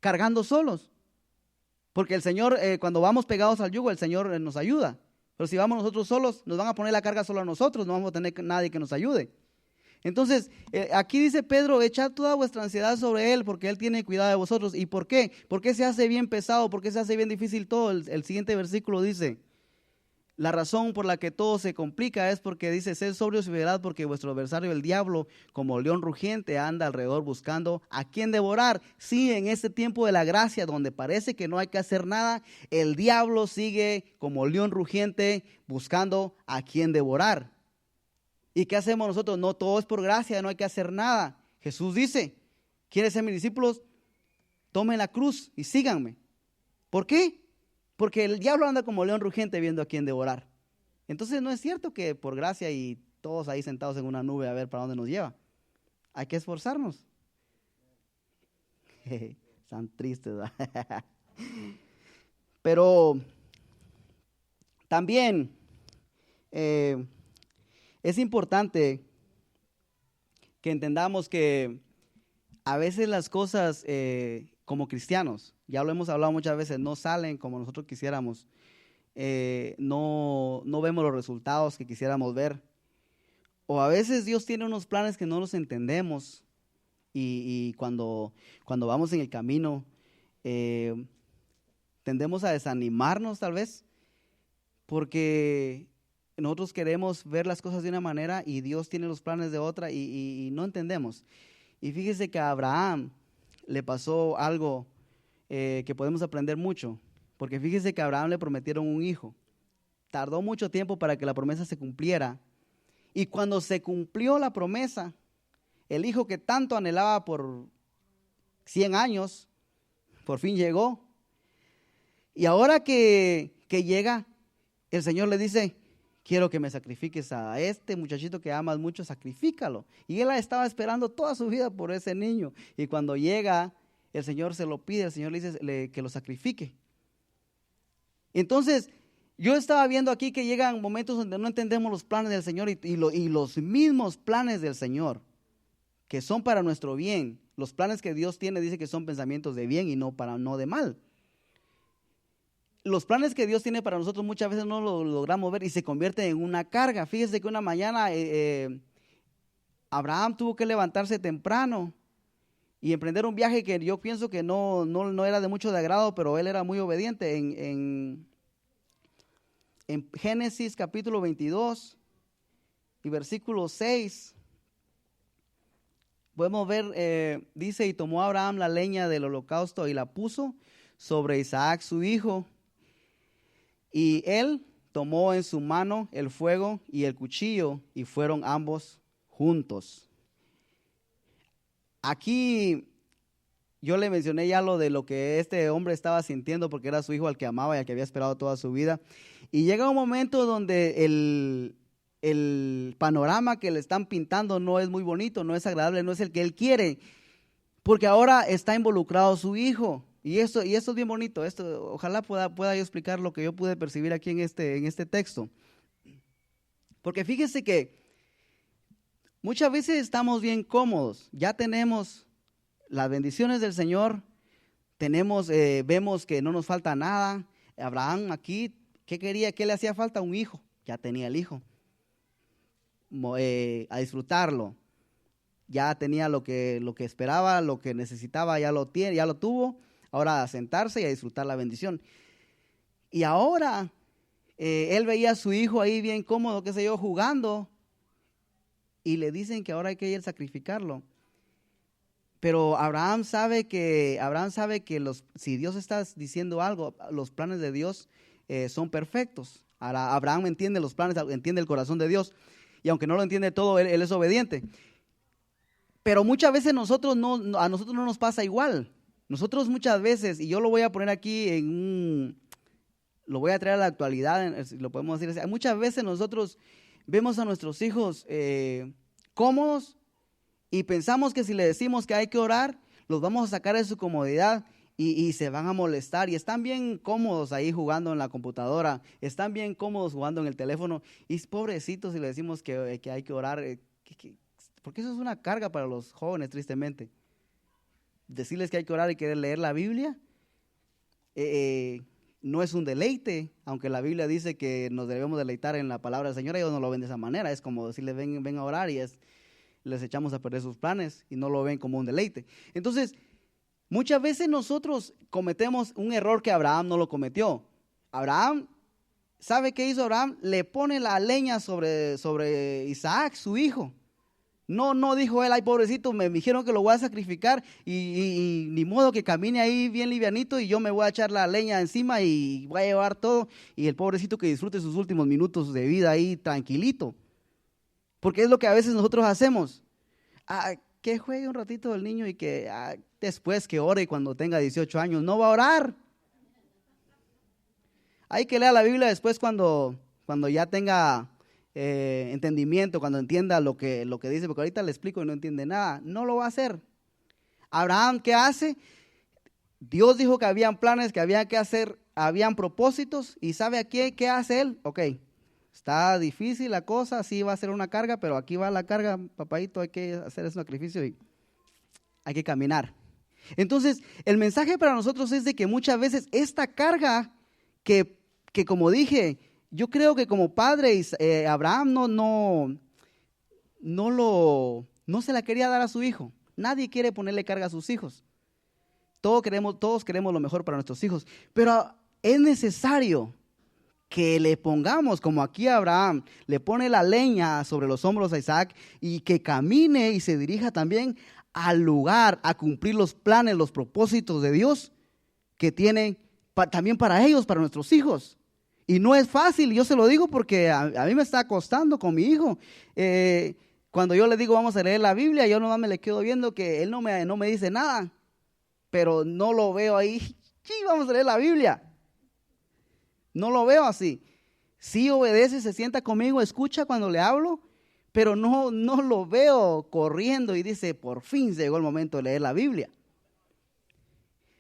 cargando solos. Porque el Señor, cuando vamos pegados al yugo, el Señor nos ayuda. Pero si vamos nosotros solos, nos van a poner la carga solo a nosotros, no vamos a tener nadie que nos ayude. Entonces, aquí dice Pedro, echad toda vuestra ansiedad sobre Él, porque Él tiene cuidado de vosotros. ¿Y por qué? ¿Por qué se hace bien pesado? ¿Por qué se hace bien difícil todo? El siguiente versículo dice, la razón por la que todo se complica es porque dice, sed sobrios y velad, porque vuestro adversario el diablo, como león rugiente, anda alrededor buscando a quien devorar. Sí, en este tiempo de la gracia, donde parece que no hay que hacer nada, el diablo sigue como león rugiente buscando a quien devorar. ¿Y qué hacemos nosotros? No, todo es por gracia, no hay que hacer nada. Jesús dice, ¿quieren ser mis discípulos? Tomen la cruz y síganme. ¿Por qué? Porque el diablo anda como león rugiente viendo a quién devorar. Entonces no es cierto que por gracia y todos ahí sentados en una nube a ver para dónde nos lleva. Hay que esforzarnos. Están tristes, ¿verdad? Pero también es importante que entendamos que a veces las cosas como cristianos, ya lo hemos hablado muchas veces, no salen como nosotros quisiéramos, no vemos los resultados que quisiéramos ver, o a veces Dios tiene unos planes que no los entendemos y cuando vamos en el camino tendemos a desanimarnos tal vez, porque nosotros queremos ver las cosas de una manera y Dios tiene los planes de otra y no entendemos. Y fíjese que a Abraham le pasó algo que podemos aprender mucho, porque fíjese que a Abraham le prometieron un hijo. Tardó mucho tiempo para que la promesa se cumpliera. Y cuando se cumplió la promesa, el hijo que tanto anhelaba por 100 años, por fin llegó. Y ahora que llega, el Señor le dice: quiero que me sacrifiques a este muchachito que amas mucho, sacrifícalo. Y él estaba esperando toda su vida por ese niño. Y cuando llega, el Señor se lo pide, el Señor le dice que lo sacrifique. Entonces, yo estaba viendo aquí que llegan momentos donde no entendemos los planes del Señor y los mismos planes del Señor, que son para nuestro bien. Los planes que Dios tiene, dice que son pensamientos de bien y no de mal. Los planes que Dios tiene para nosotros muchas veces no los logramos ver y se convierten en una carga. Fíjese que una mañana Abraham tuvo que levantarse temprano y emprender un viaje que yo pienso que no era de mucho de agrado, pero él era muy obediente. En Génesis capítulo 22 y versículo 6, podemos ver, dice: y tomó Abraham la leña del holocausto y la puso sobre Isaac su hijo. Y él tomó en su mano el fuego y el cuchillo, y fueron ambos juntos. Aquí yo le mencioné ya lo que este hombre estaba sintiendo, porque era su hijo al que amaba y al que había esperado toda su vida. Y llega un momento donde el panorama que le están pintando no es muy bonito, no es agradable, no es el que él quiere, porque ahora está involucrado su hijo. Y esto es bien bonito. Ojalá pueda yo explicar lo que yo pude percibir aquí en este texto. Porque fíjese que muchas veces estamos bien cómodos, ya tenemos las bendiciones del Señor, vemos que no nos falta nada. Abraham aquí, ¿qué quería? ¿Qué le hacía falta? Un hijo. Ya tenía el hijo. A disfrutarlo. Ya tenía lo que esperaba, lo que necesitaba, ya lo tuvo. Ahora a sentarse y a disfrutar la bendición. Y ahora él veía a su hijo ahí bien cómodo, qué sé yo, jugando, y le dicen que ahora hay que ir a sacrificarlo. Pero Abraham sabe que si Dios está diciendo algo, los planes de Dios son perfectos. Ahora, Abraham entiende los planes, entiende el corazón de Dios, y aunque no lo entiende todo, él es obediente. Pero muchas veces a nosotros no nos pasa igual. Nosotros muchas veces, y yo lo voy a poner aquí lo voy a traer a la actualidad, lo podemos decir así. Muchas veces nosotros vemos a nuestros hijos cómodos y pensamos que si le decimos que hay que orar, los vamos a sacar de su comodidad y se van a molestar. Y están bien cómodos ahí jugando en la computadora, están bien cómodos jugando en el teléfono. Y pobrecitos si le decimos que hay que orar, porque eso es una carga para los jóvenes, tristemente. Decirles que hay que orar y querer leer la Biblia no es un deleite, aunque la Biblia dice que nos debemos deleitar en la palabra del Señor. Ellos no lo ven de esa manera, es como decirles ven a orar y les echamos a perder sus planes y no lo ven como un deleite. Entonces, muchas veces nosotros cometemos un error que Abraham no lo cometió. Abraham, ¿sabe qué hizo Abraham? Le pone la leña sobre Isaac, su hijo. No dijo él: ay, pobrecito, me dijeron que lo voy a sacrificar y ni modo que camine ahí bien livianito y yo me voy a echar la leña encima y voy a llevar todo, y el pobrecito que disfrute sus últimos minutos de vida ahí tranquilito. Porque es lo que a veces nosotros hacemos. Que juegue un ratito el niño y que después que ore cuando tenga 18 años. No va a orar. Hay que leer la Biblia después cuando ya tenga entendimiento, cuando entienda lo que dice, porque ahorita le explico y no entiende nada. No lo va a hacer. Abraham, ¿qué hace? Dios dijo que habían planes, que había que hacer, habían propósitos, y ¿sabe qué hace él? Ok, está difícil la cosa, sí va a ser una carga, pero aquí va la carga, papadito, hay que hacer ese sacrificio y hay que caminar. Entonces, el mensaje para nosotros es de que muchas veces esta carga que como dije, yo creo que como padre Abraham no se la quería dar a su hijo. Nadie quiere ponerle carga a sus hijos. todos queremos lo mejor para nuestros hijos, pero es necesario que le pongamos, como aquí Abraham le pone la leña sobre los hombros a Isaac, y que camine y se dirija también al lugar a cumplir los planes, los propósitos de Dios que tiene también para ellos, para nuestros hijos. Y no es fácil, yo se lo digo porque a mí me está costando con mi hijo. Cuando yo le digo vamos a leer la Biblia, yo nomás me le quedo viendo que él no me dice nada, pero no lo veo ahí, sí, vamos a leer la Biblia. No lo veo así. Sí obedece, se sienta conmigo, escucha cuando le hablo, pero no lo veo corriendo y dice, por fin llegó el momento de leer la Biblia.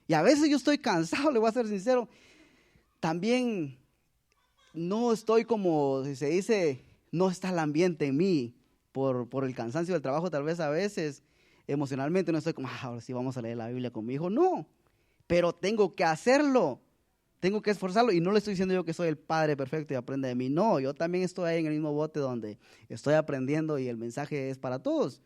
Y a veces yo estoy cansado, le voy a ser sincero. También no estoy como, si se dice, no está el ambiente en mí por el cansancio del trabajo. Tal vez a veces emocionalmente no estoy como, ahora sí vamos a leer la Biblia con mi hijo. No, pero tengo que hacerlo. Tengo que esforzarlo, y no le estoy diciendo yo que soy el padre perfecto y aprende de mí. No, yo también estoy ahí en el mismo bote donde estoy aprendiendo y el mensaje es para todos.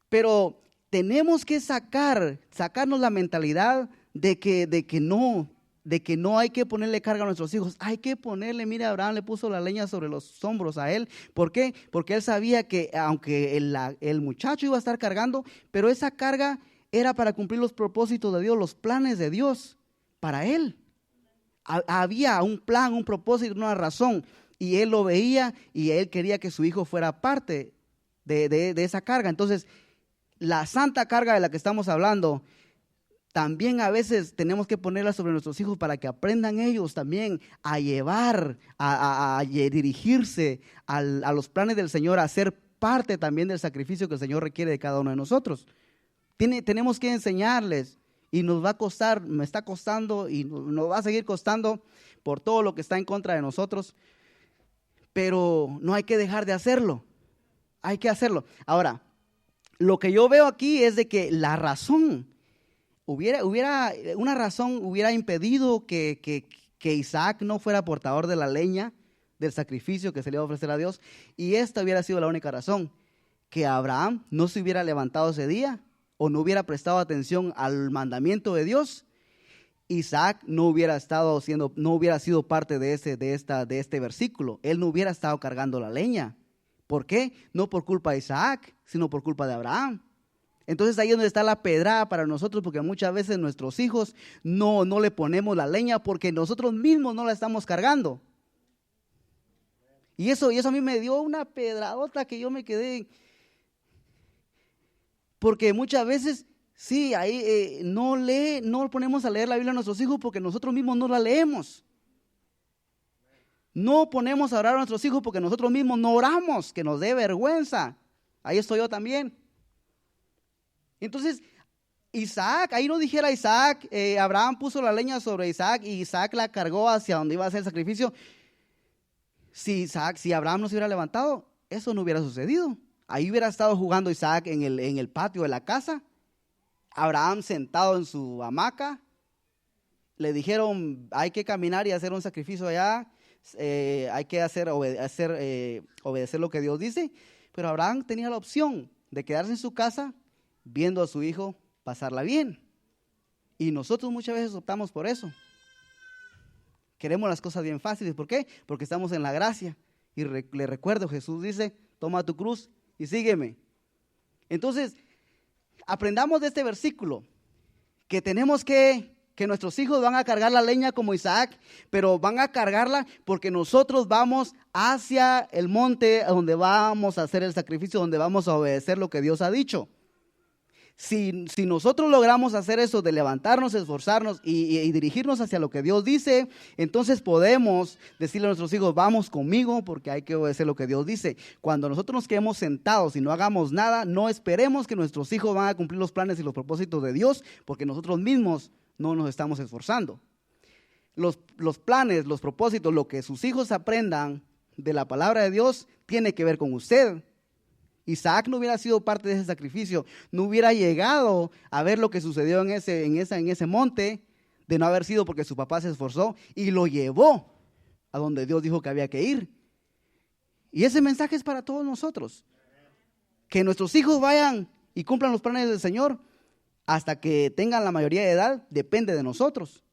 Pero tenemos que sacarnos la mentalidad de que no hay que ponerle carga a nuestros hijos. Hay que ponerle, mira, Abraham le puso la leña sobre los hombros a él. ¿Por qué? Porque él sabía que aunque el muchacho iba a estar cargando, pero esa carga era para cumplir los propósitos de Dios, los planes de Dios para él. Había un plan, un propósito, una razón, y él lo veía y él quería que su hijo fuera parte de esa carga. Entonces, la santa carga de la que estamos hablando, también a veces tenemos que ponerla sobre nuestros hijos para que aprendan ellos también a llevar, a dirigirse a los planes del Señor, a ser parte también del sacrificio que el Señor requiere de cada uno de nosotros. Tenemos que enseñarles. Y nos va a costar, me está costando y nos va a seguir costando por todo lo que está en contra de nosotros. Pero no hay que dejar de hacerlo. Hay que hacerlo. Ahora, lo que yo veo aquí es de que la razón, una razón hubiera impedido que Isaac no fuera portador de la leña, del sacrificio que se le iba a ofrecer a Dios. Y esta hubiera sido la única razón, que Abraham no se hubiera levantado ese día, o no hubiera prestado atención al mandamiento de Dios. Isaac no hubiera sido parte de este versículo. Él no hubiera estado cargando la leña. ¿Por qué? No por culpa de Isaac, sino por culpa de Abraham. Entonces ahí es donde está la pedrada para nosotros, porque muchas veces nuestros hijos no le ponemos la leña porque nosotros mismos no la estamos cargando. Y eso a mí me dio una pedradota que yo me quedé. Porque muchas veces, sí, ahí no ponemos a leer la Biblia a nuestros hijos porque nosotros mismos no la leemos. No ponemos a orar a nuestros hijos porque nosotros mismos no oramos, que nos dé vergüenza. Ahí estoy yo también. Entonces, Isaac, ahí no dijera Isaac, Abraham puso la leña sobre Isaac y Isaac la cargó hacia donde iba a hacer el sacrificio. Si Abraham no se hubiera levantado, eso no hubiera sucedido. Ahí hubiera estado jugando Isaac en el patio de la casa, Abraham sentado en su hamaca. Le dijeron, hay que caminar y hacer un sacrificio allá, hay que obedecer lo que Dios dice. Pero Abraham tenía la opción de quedarse en su casa viendo a su hijo pasarla bien. Y nosotros muchas veces optamos por eso. Queremos las cosas bien fáciles. ¿Por qué? Porque estamos en la gracia. Y le recuerdo, Jesús dice, toma tu cruz y sígueme. Entonces, aprendamos de este versículo que tenemos que nuestros hijos van a cargar la leña como Isaac, pero van a cargarla porque nosotros vamos hacia el monte donde vamos a hacer el sacrificio, donde vamos a obedecer lo que Dios ha dicho. Si nosotros logramos hacer eso de levantarnos, esforzarnos y dirigirnos hacia lo que Dios dice, entonces podemos decirle a nuestros hijos, vamos conmigo porque hay que obedecer lo que Dios dice. Cuando nosotros nos quedemos sentados y no hagamos nada, no esperemos que nuestros hijos van a cumplir los planes y los propósitos de Dios, porque nosotros mismos no nos estamos esforzando. Los planes, los propósitos, lo que sus hijos aprendan de la palabra de Dios tiene que ver con usted. Isaac no hubiera sido parte de ese sacrificio, no hubiera llegado a ver lo que sucedió en ese monte, de no haber sido porque su papá se esforzó y lo llevó a donde Dios dijo que había que ir. Y ese mensaje es para todos nosotros. Que nuestros hijos vayan y cumplan los planes del Señor hasta que tengan la mayoría de edad, depende de nosotros.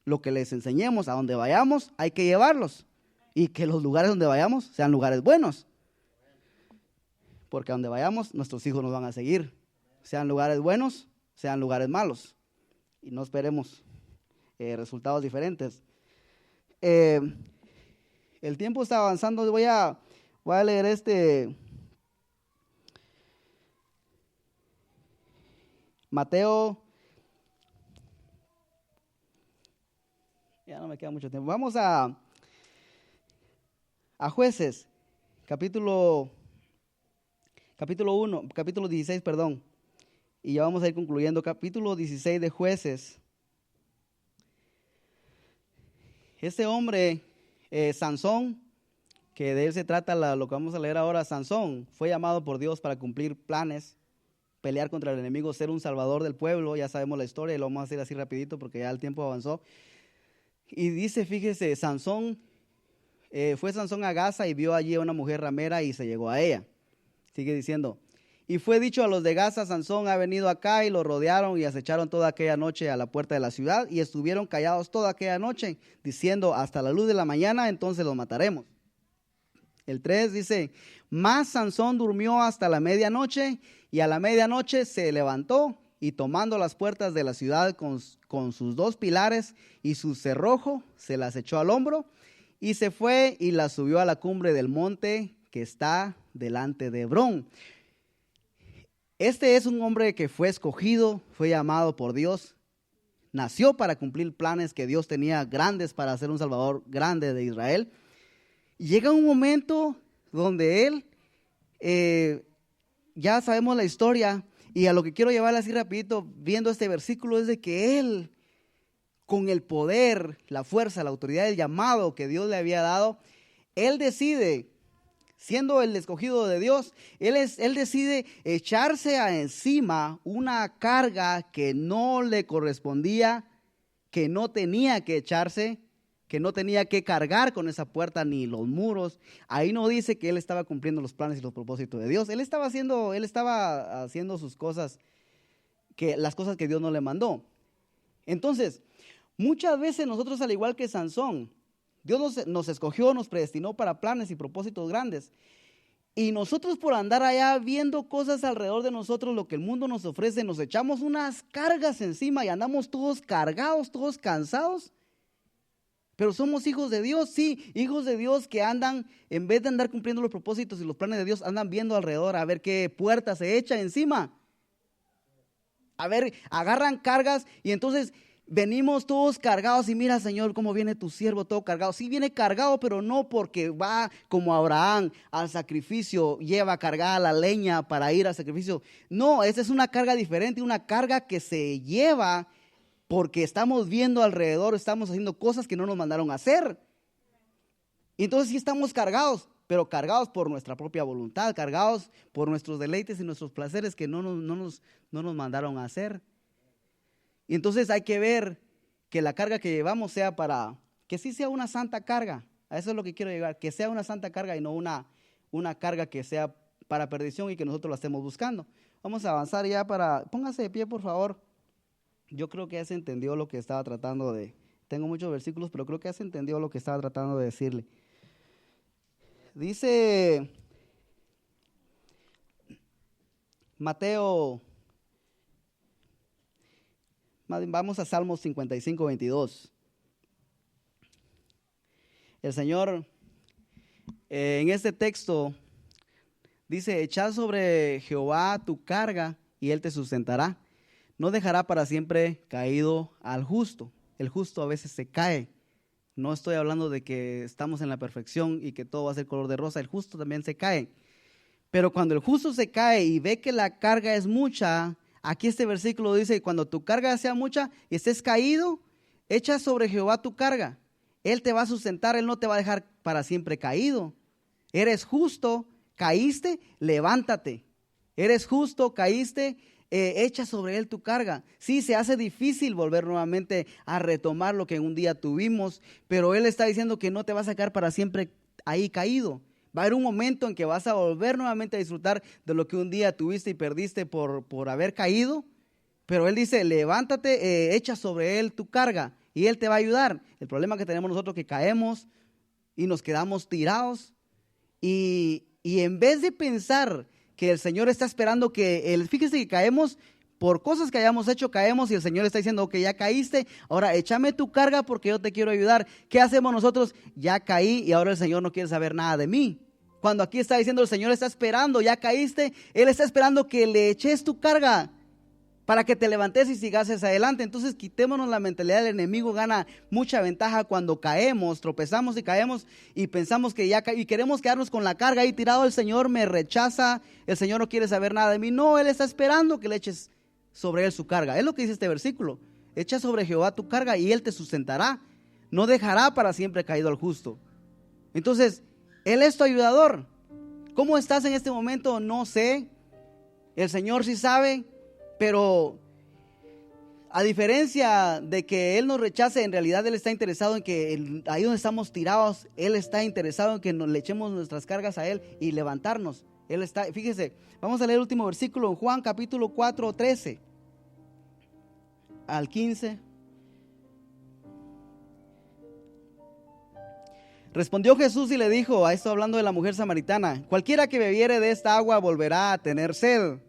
Lo que les enseñemos, a donde vayamos, hay que llevarlos. Y que los lugares donde vayamos sean lugares buenos. Porque a donde vayamos, nuestros hijos nos van a seguir. Sean lugares buenos, sean lugares malos. Y no esperemos resultados diferentes. El tiempo está avanzando. Voy a leer Mateo. Ya no me queda mucho tiempo. Vamos a Jueces, capítulo 16, perdón. Y ya vamos a ir concluyendo. Capítulo 16 de Jueces. Este hombre, Sansón, que de él se trata lo que vamos a leer ahora. Sansón fue llamado por Dios para cumplir planes, pelear contra el enemigo, ser un salvador del pueblo. Ya sabemos la historia y lo vamos a hacer así rapidito porque ya el tiempo avanzó. Y dice, fíjese, fue Sansón a Gaza y vio allí a una mujer ramera y se llegó a ella. Sigue diciendo, y fue dicho a los de Gaza, Sansón ha venido acá, y lo rodearon y acecharon toda aquella noche a la puerta de la ciudad y estuvieron callados toda aquella noche, diciendo, hasta la luz de la mañana, entonces los mataremos. El 3 dice, mas Sansón durmió hasta la medianoche, y a la medianoche se levantó y tomando las puertas de la ciudad con sus 2 pilares y su cerrojo, se las echó al hombro y se fue y las subió a la cumbre del monte que está delante de Hebrón. Este es un hombre que fue escogido, fue llamado por Dios, nació para cumplir planes que Dios tenía grandes para ser un salvador grande de Israel. Y llega un momento donde él, ya sabemos la historia, y a lo que quiero llevar así rapidito, viendo este versículo, es de que él, con el poder, la fuerza, la autoridad, el llamado que Dios le había dado, él decide, siendo el escogido de Dios, él decide echarse encima una carga que no le correspondía, que no tenía que echarse, que no tenía que cargar con esa puerta ni los muros. Ahí no dice que él estaba cumpliendo los planes y los propósitos de Dios. Él estaba haciendo sus cosas, las cosas que Dios no le mandó. Entonces, muchas veces nosotros, al igual que Sansón, Dios nos escogió, nos predestinó para planes y propósitos grandes. Y nosotros, por andar allá viendo cosas alrededor de nosotros, lo que el mundo nos ofrece, nos echamos unas cargas encima y andamos todos cargados, todos cansados. Pero somos hijos de Dios, sí, hijos de Dios que andan, en vez de andar cumpliendo los propósitos y los planes de Dios, andan viendo alrededor a ver qué puerta se echa encima. A ver, agarran cargas y entonces venimos todos cargados y mira, Señor, cómo viene tu siervo todo cargado. Sí viene cargado, pero no porque va como Abraham al sacrificio, lleva cargada la leña para ir al sacrificio. No, esa es una carga diferente, una carga que se lleva porque estamos viendo alrededor, estamos haciendo cosas que no nos mandaron a hacer. Y entonces sí estamos cargados, pero cargados por nuestra propia voluntad, cargados por nuestros deleites y nuestros placeres que no nos mandaron a hacer. Y entonces hay que ver que la carga que llevamos sea que sí sea una santa carga. A eso es lo que quiero llegar, que sea una santa carga y no una carga que sea para perdición y que nosotros la estemos buscando. Vamos a avanzar ya póngase de pie, por favor. Yo creo que ya se entendió lo que estaba tratando tengo muchos versículos, pero creo que ya se entendió lo que estaba tratando de decirle. Dice Mateo, vamos a Salmos 55, 22. El Señor en este texto dice, echad sobre Jehová tu carga y Él te sustentará. No dejará para siempre caído al justo. El justo a veces se cae. No estoy hablando de que estamos en la perfección y que todo va a ser color de rosa. El justo también se cae. Pero cuando el justo se cae y ve que la carga es mucha, aquí este versículo dice, cuando tu carga sea mucha y estés caído, echa sobre Jehová tu carga. Él te va a sustentar, Él no te va a dejar para siempre caído. Eres justo, caíste, levántate. Eres justo, caíste, echa sobre Él tu carga. Sí, se hace difícil volver nuevamente a retomar lo que un día tuvimos, pero Él está diciendo que no te va a sacar para siempre ahí caído. Va a haber un momento en que vas a volver nuevamente a disfrutar de lo que un día tuviste y perdiste por haber caído, Pero Él dice, levántate, echa sobre Él tu carga y Él te va a ayudar. El problema que tenemos nosotros es que caemos y nos quedamos tirados y en vez de pensar que el Señor está esperando fíjese que caemos por cosas que hayamos hecho, caemos y el Señor está diciendo, ok, ya caíste, ahora échame tu carga porque yo te quiero ayudar. ¿Qué hacemos nosotros? Ya caí y ahora el Señor no quiere saber nada de mí. Cuando aquí está diciendo el Señor está esperando, ya caíste, Él está esperando que le eches tu carga para que te levantes y sigas hacia adelante. Entonces quitémonos la mentalidad del enemigo. Gana mucha ventaja cuando caemos, tropezamos y caemos y pensamos que y queremos quedarnos con la carga ahí tirado. El Señor me rechaza, el Señor no quiere saber nada de mí. No, Él está esperando que le eches sobre Él su carga. Es lo que dice este versículo. Echa sobre Jehová tu carga y Él te sustentará. No dejará para siempre caído al justo. Entonces, Él es tu ayudador. ¿Cómo estás en este momento? No sé. El Señor sí sabe. Pero a diferencia de que Él nos rechace, en realidad Él está interesado en que ahí donde estamos tirados, Él está interesado en que le echemos nuestras cargas a Él y levantarnos. Él está, fíjese, vamos a leer el último versículo en Juan capítulo 4, 13 al 15. Respondió Jesús y le dijo, a esto hablando de la mujer samaritana, cualquiera que bebiere de esta agua volverá a tener sed.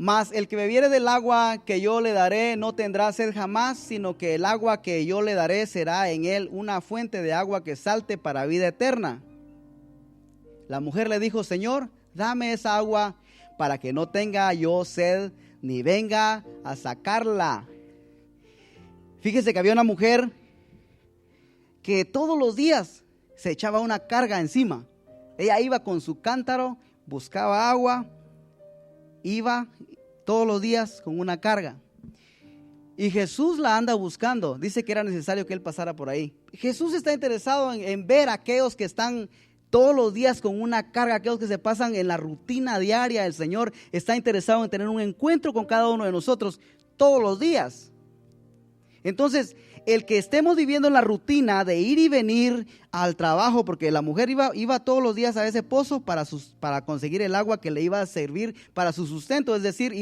Mas el que bebiere del agua que yo le daré no tendrá sed jamás, sino que el agua que yo le daré será en él una fuente de agua que salte para vida eterna. La mujer le dijo, Señor, dame esa agua para que no tenga yo sed ni venga a sacarla. Fíjese que había una mujer que todos los días se echaba una carga encima. Ella iba con su cántaro, buscaba agua, iba todos los días con una carga. Y Jesús la anda buscando. Dice que era necesario que Él pasara por ahí. Jesús está interesado en ver a aquellos que están todos los días con una carga, aquellos que se pasan en la rutina diaria. El Señor está interesado en tener un encuentro con cada uno de nosotros todos los días. Entonces, el que estemos viviendo en la rutina de ir y venir al trabajo, porque la mujer iba todos los días a ese pozo para conseguir el agua que le iba a servir para su sustento, es decir,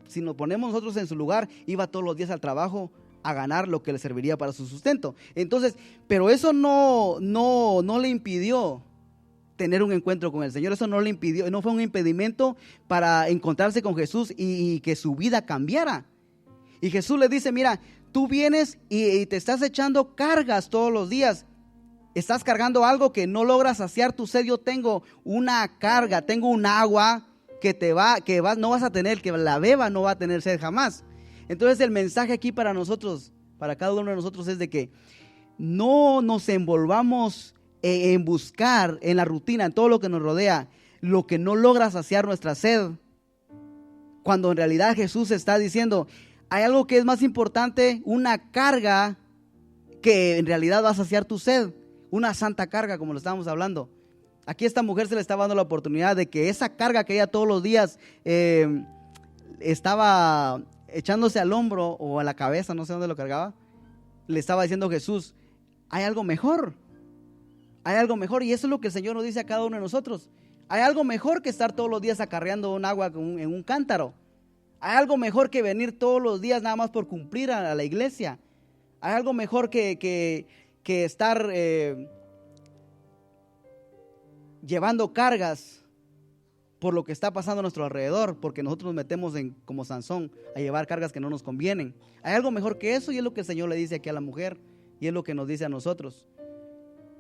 si nos ponemos nosotros en su lugar, iba todos los días al trabajo a ganar lo que le serviría para su sustento. Entonces, pero eso no le impidió tener un encuentro con el Señor. Eso no le impidió, no fue un impedimento para encontrarse con Jesús y que su vida cambiara. Y Jesús le dice, mira, tú vienes y te estás echando cargas todos los días. Estás cargando algo que no logras saciar tu sed. Yo tengo una carga, tengo un agua no vas a tener, que la beba no va a tener sed jamás. Entonces el mensaje aquí para nosotros, para cada uno de nosotros, es de que no nos envolvamos en buscar en la rutina, en todo lo que nos rodea, lo que no logra saciar nuestra sed. Cuando en realidad Jesús está diciendo, hay algo que es más importante, una carga que en realidad va a saciar tu sed, una santa carga, como lo estábamos hablando. Aquí a esta mujer se le estaba dando la oportunidad de que esa carga que ella todos los días estaba echándose al hombro o a la cabeza, no sé dónde lo cargaba, le estaba diciendo Jesús, hay algo mejor, y eso es lo que el Señor nos dice a cada uno de nosotros. Hay algo mejor que estar todos los días acarreando un agua en un cántaro. Hay algo mejor que venir todos los días nada más por cumplir a la iglesia. Hay algo mejor que estar llevando cargas por lo que está pasando a nuestro alrededor, porque nosotros nos metemos como Sansón a llevar cargas que no nos convienen. Hay algo mejor que eso y es lo que el Señor le dice aquí a la mujer y es lo que nos dice a nosotros.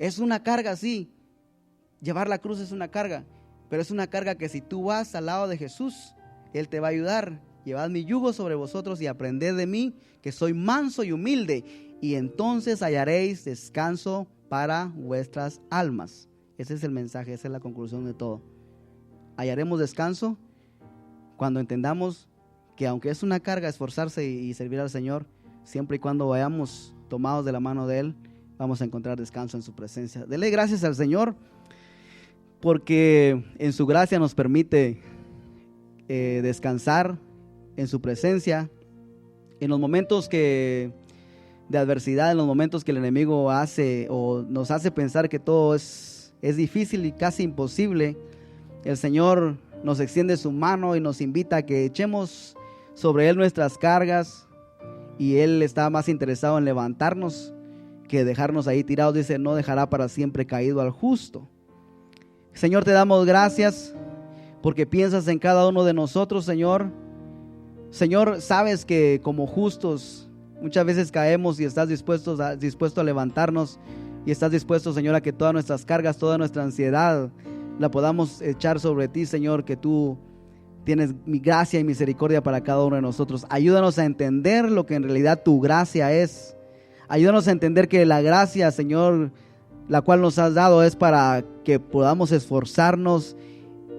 Es una carga, sí. Llevar la cruz es una carga, pero es una carga que si tú vas al lado de Jesús, Él te va a ayudar. Llevad mi yugo sobre vosotros y aprended de mí, que soy manso y humilde, y entonces hallaréis descanso para vuestras almas. Ese es el mensaje, esa es la conclusión de todo. Hallaremos descanso cuando entendamos que aunque es una carga esforzarse y servir al Señor, siempre y cuando vayamos tomados de la mano de Él, vamos a encontrar descanso en su presencia. Dele gracias al Señor porque en su gracia nos permite descansar en su presencia, en los momentos de adversidad, en los momentos que el enemigo hace o nos hace pensar que todo es difícil y casi imposible. El Señor nos extiende su mano y nos invita a que echemos sobre Él nuestras cargas, y Él está más interesado en levantarnos que dejarnos ahí tirados. Dice, no dejará para siempre caído al justo. Señor, te damos gracias porque piensas en cada uno de nosotros, Señor. Señor, sabes que como justos muchas veces caemos y estás dispuesto a levantarnos, y estás dispuesto, Señor, a que todas nuestras cargas, toda nuestra ansiedad la podamos echar sobre ti, Señor, que tú tienes mi gracia y misericordia para cada uno de nosotros. Ayúdanos a entender lo que en realidad tu gracia es. Ayúdanos a entender que la gracia, Señor, la cual nos has dado es para que podamos esforzarnos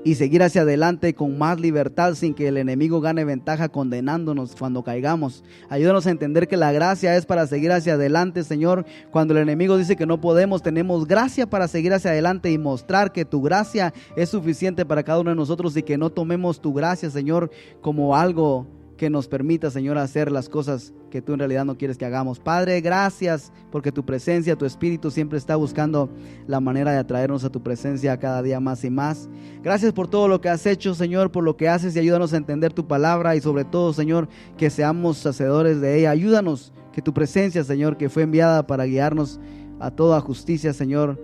y seguir hacia adelante con más libertad, sin que el enemigo gane ventaja condenándonos cuando caigamos. Ayúdanos a entender que la gracia es para seguir hacia adelante, Señor. Cuando el enemigo dice que no podemos, tenemos gracia para seguir hacia adelante y mostrar que tu gracia es suficiente para cada uno de nosotros, y que no tomemos tu gracia, Señor, como algo que nos permita, Señor, hacer las cosas que tú en realidad no quieres que hagamos. Padre, gracias porque tu presencia, tu Espíritu siempre está buscando la manera de atraernos a tu presencia cada día más y más. Gracias por todo lo que has hecho, Señor, por lo que haces, y ayúdanos a entender tu palabra, y sobre todo, Señor, que seamos hacedores de ella. Ayúdanos que tu presencia, Señor, que fue enviada para guiarnos a toda justicia, Señor,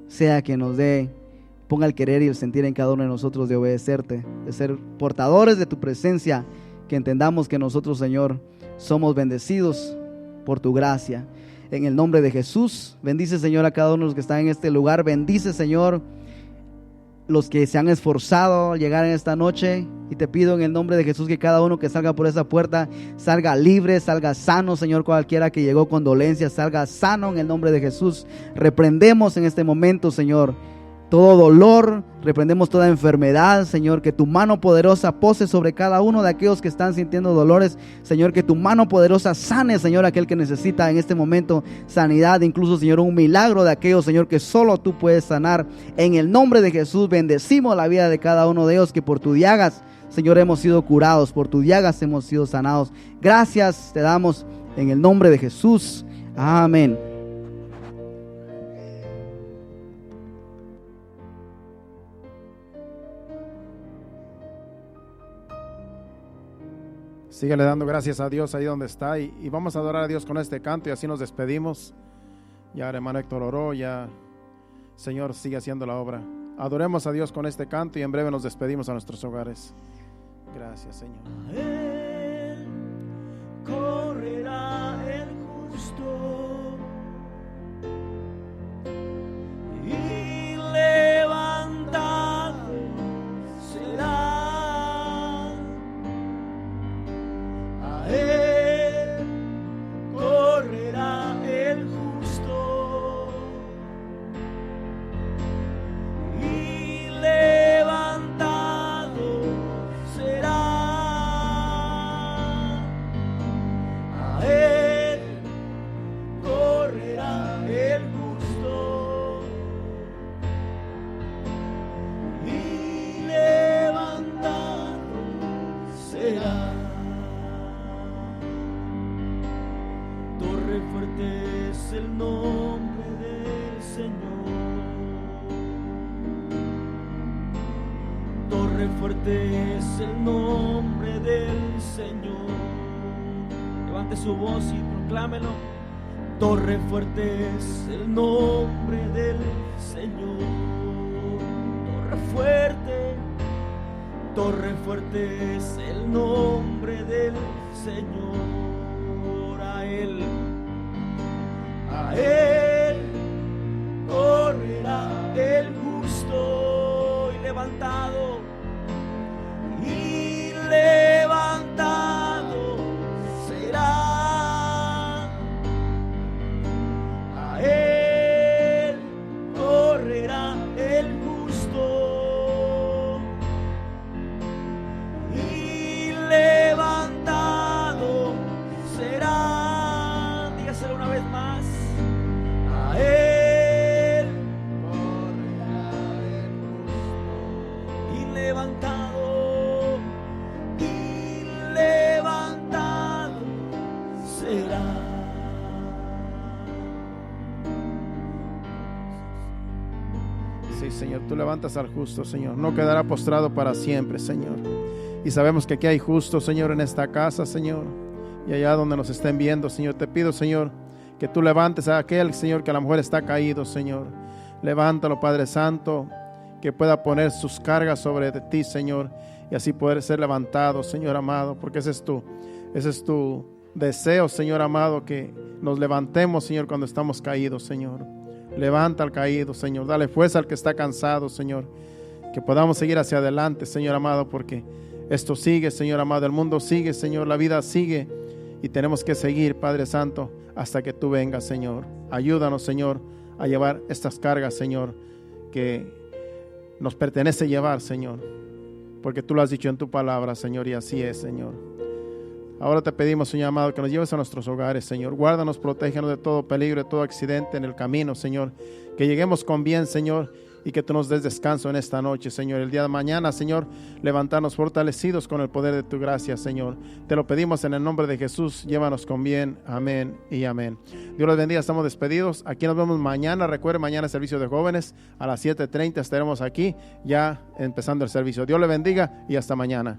sea que nos ponga el querer y el sentir en cada uno de nosotros de obedecerte, de ser portadores de tu presencia. Que entendamos que nosotros, Señor, somos bendecidos por tu gracia. En el nombre de Jesús, bendice, Señor, a cada uno de los que están en este lugar. Bendice, Señor, los que se han esforzado al llegar en esta noche. Y te pido en el nombre de Jesús que cada uno que salga por esa puerta salga libre, salga sano, Señor. Cualquiera que llegó con dolencia, salga sano en el nombre de Jesús. Reprendemos en este momento, Señor, todo dolor, reprendemos toda enfermedad, Señor, que tu mano poderosa pose sobre cada uno de aquellos que están sintiendo dolores, Señor, que tu mano poderosa sane, Señor, aquel que necesita en este momento sanidad, incluso, Señor, un milagro de aquellos, Señor, que solo tú puedes sanar. En el nombre de Jesús bendecimos la vida de cada uno de ellos, que por tus llagas, Señor, hemos sido curados, por tus llagas hemos sido sanados. Gracias te damos en el nombre de Jesús. Amén. Síguele dando gracias a Dios ahí donde está, y vamos a adorar a Dios con este canto, y así nos despedimos. Ya el hermano Héctor oró, ya Señor sigue haciendo la obra. Adoremos a Dios con este canto y en breve nos despedimos a nuestros hogares. Gracias, Señor. A él correrá el justo y levantado será. A él correrá el justo y levantado será. A él correrá el justo y levantado será. Torre fuerte es el nombre del Señor. Torre fuerte es el nombre del Señor. Levante su voz y proclámelo. Torre fuerte es el nombre del Señor. Torre fuerte es el nombre del Señor. A él correrá el justo y levantado será. A él correrá el justo y levantado será. Dígaselo una vez más. A él correrá el justo y levantado será. Sí, Señor, tú levantas al justo, Señor. No quedará postrado para siempre, Señor. Y sabemos que aquí hay justos, Señor, en esta casa, Señor. Y allá donde nos estén viendo, Señor, te pido, Señor, que tú levantes a aquel, Señor, que a lo mejor está caído, Señor. Levántalo, Padre Santo, que pueda poner sus cargas sobre de ti, Señor, y así poder ser levantado, Señor amado, porque ese es tu deseo, Señor amado, que nos levantemos, Señor, cuando estamos caídos, Señor. Levanta al caído, Señor. Dale fuerza al que está cansado, Señor. Que podamos seguir hacia adelante, Señor amado, porque esto sigue, Señor amado. El mundo sigue, Señor. La vida sigue. Y tenemos que seguir, Padre Santo, hasta que tú vengas, Señor. Ayúdanos, Señor, a llevar estas cargas, Señor, que nos pertenece llevar, Señor. Porque tú lo has dicho en tu palabra, Señor, y así es, Señor. Ahora te pedimos, Señor amado, que nos lleves a nuestros hogares, Señor. Guárdanos, protégenos de todo peligro, de todo accidente en el camino, Señor. Que lleguemos con bien, Señor, y que tú nos des descanso en esta noche, Señor. El día de mañana, Señor, levantarnos fortalecidos con el poder de tu gracia, Señor. Te lo pedimos en el nombre de Jesús. Llévanos con bien. Amén y amén. Dios los bendiga. Estamos despedidos. Aquí nos vemos mañana. Recuerden, mañana servicio de jóvenes a las 7:30 estaremos aquí ya empezando el servicio. Dios le bendiga y hasta mañana.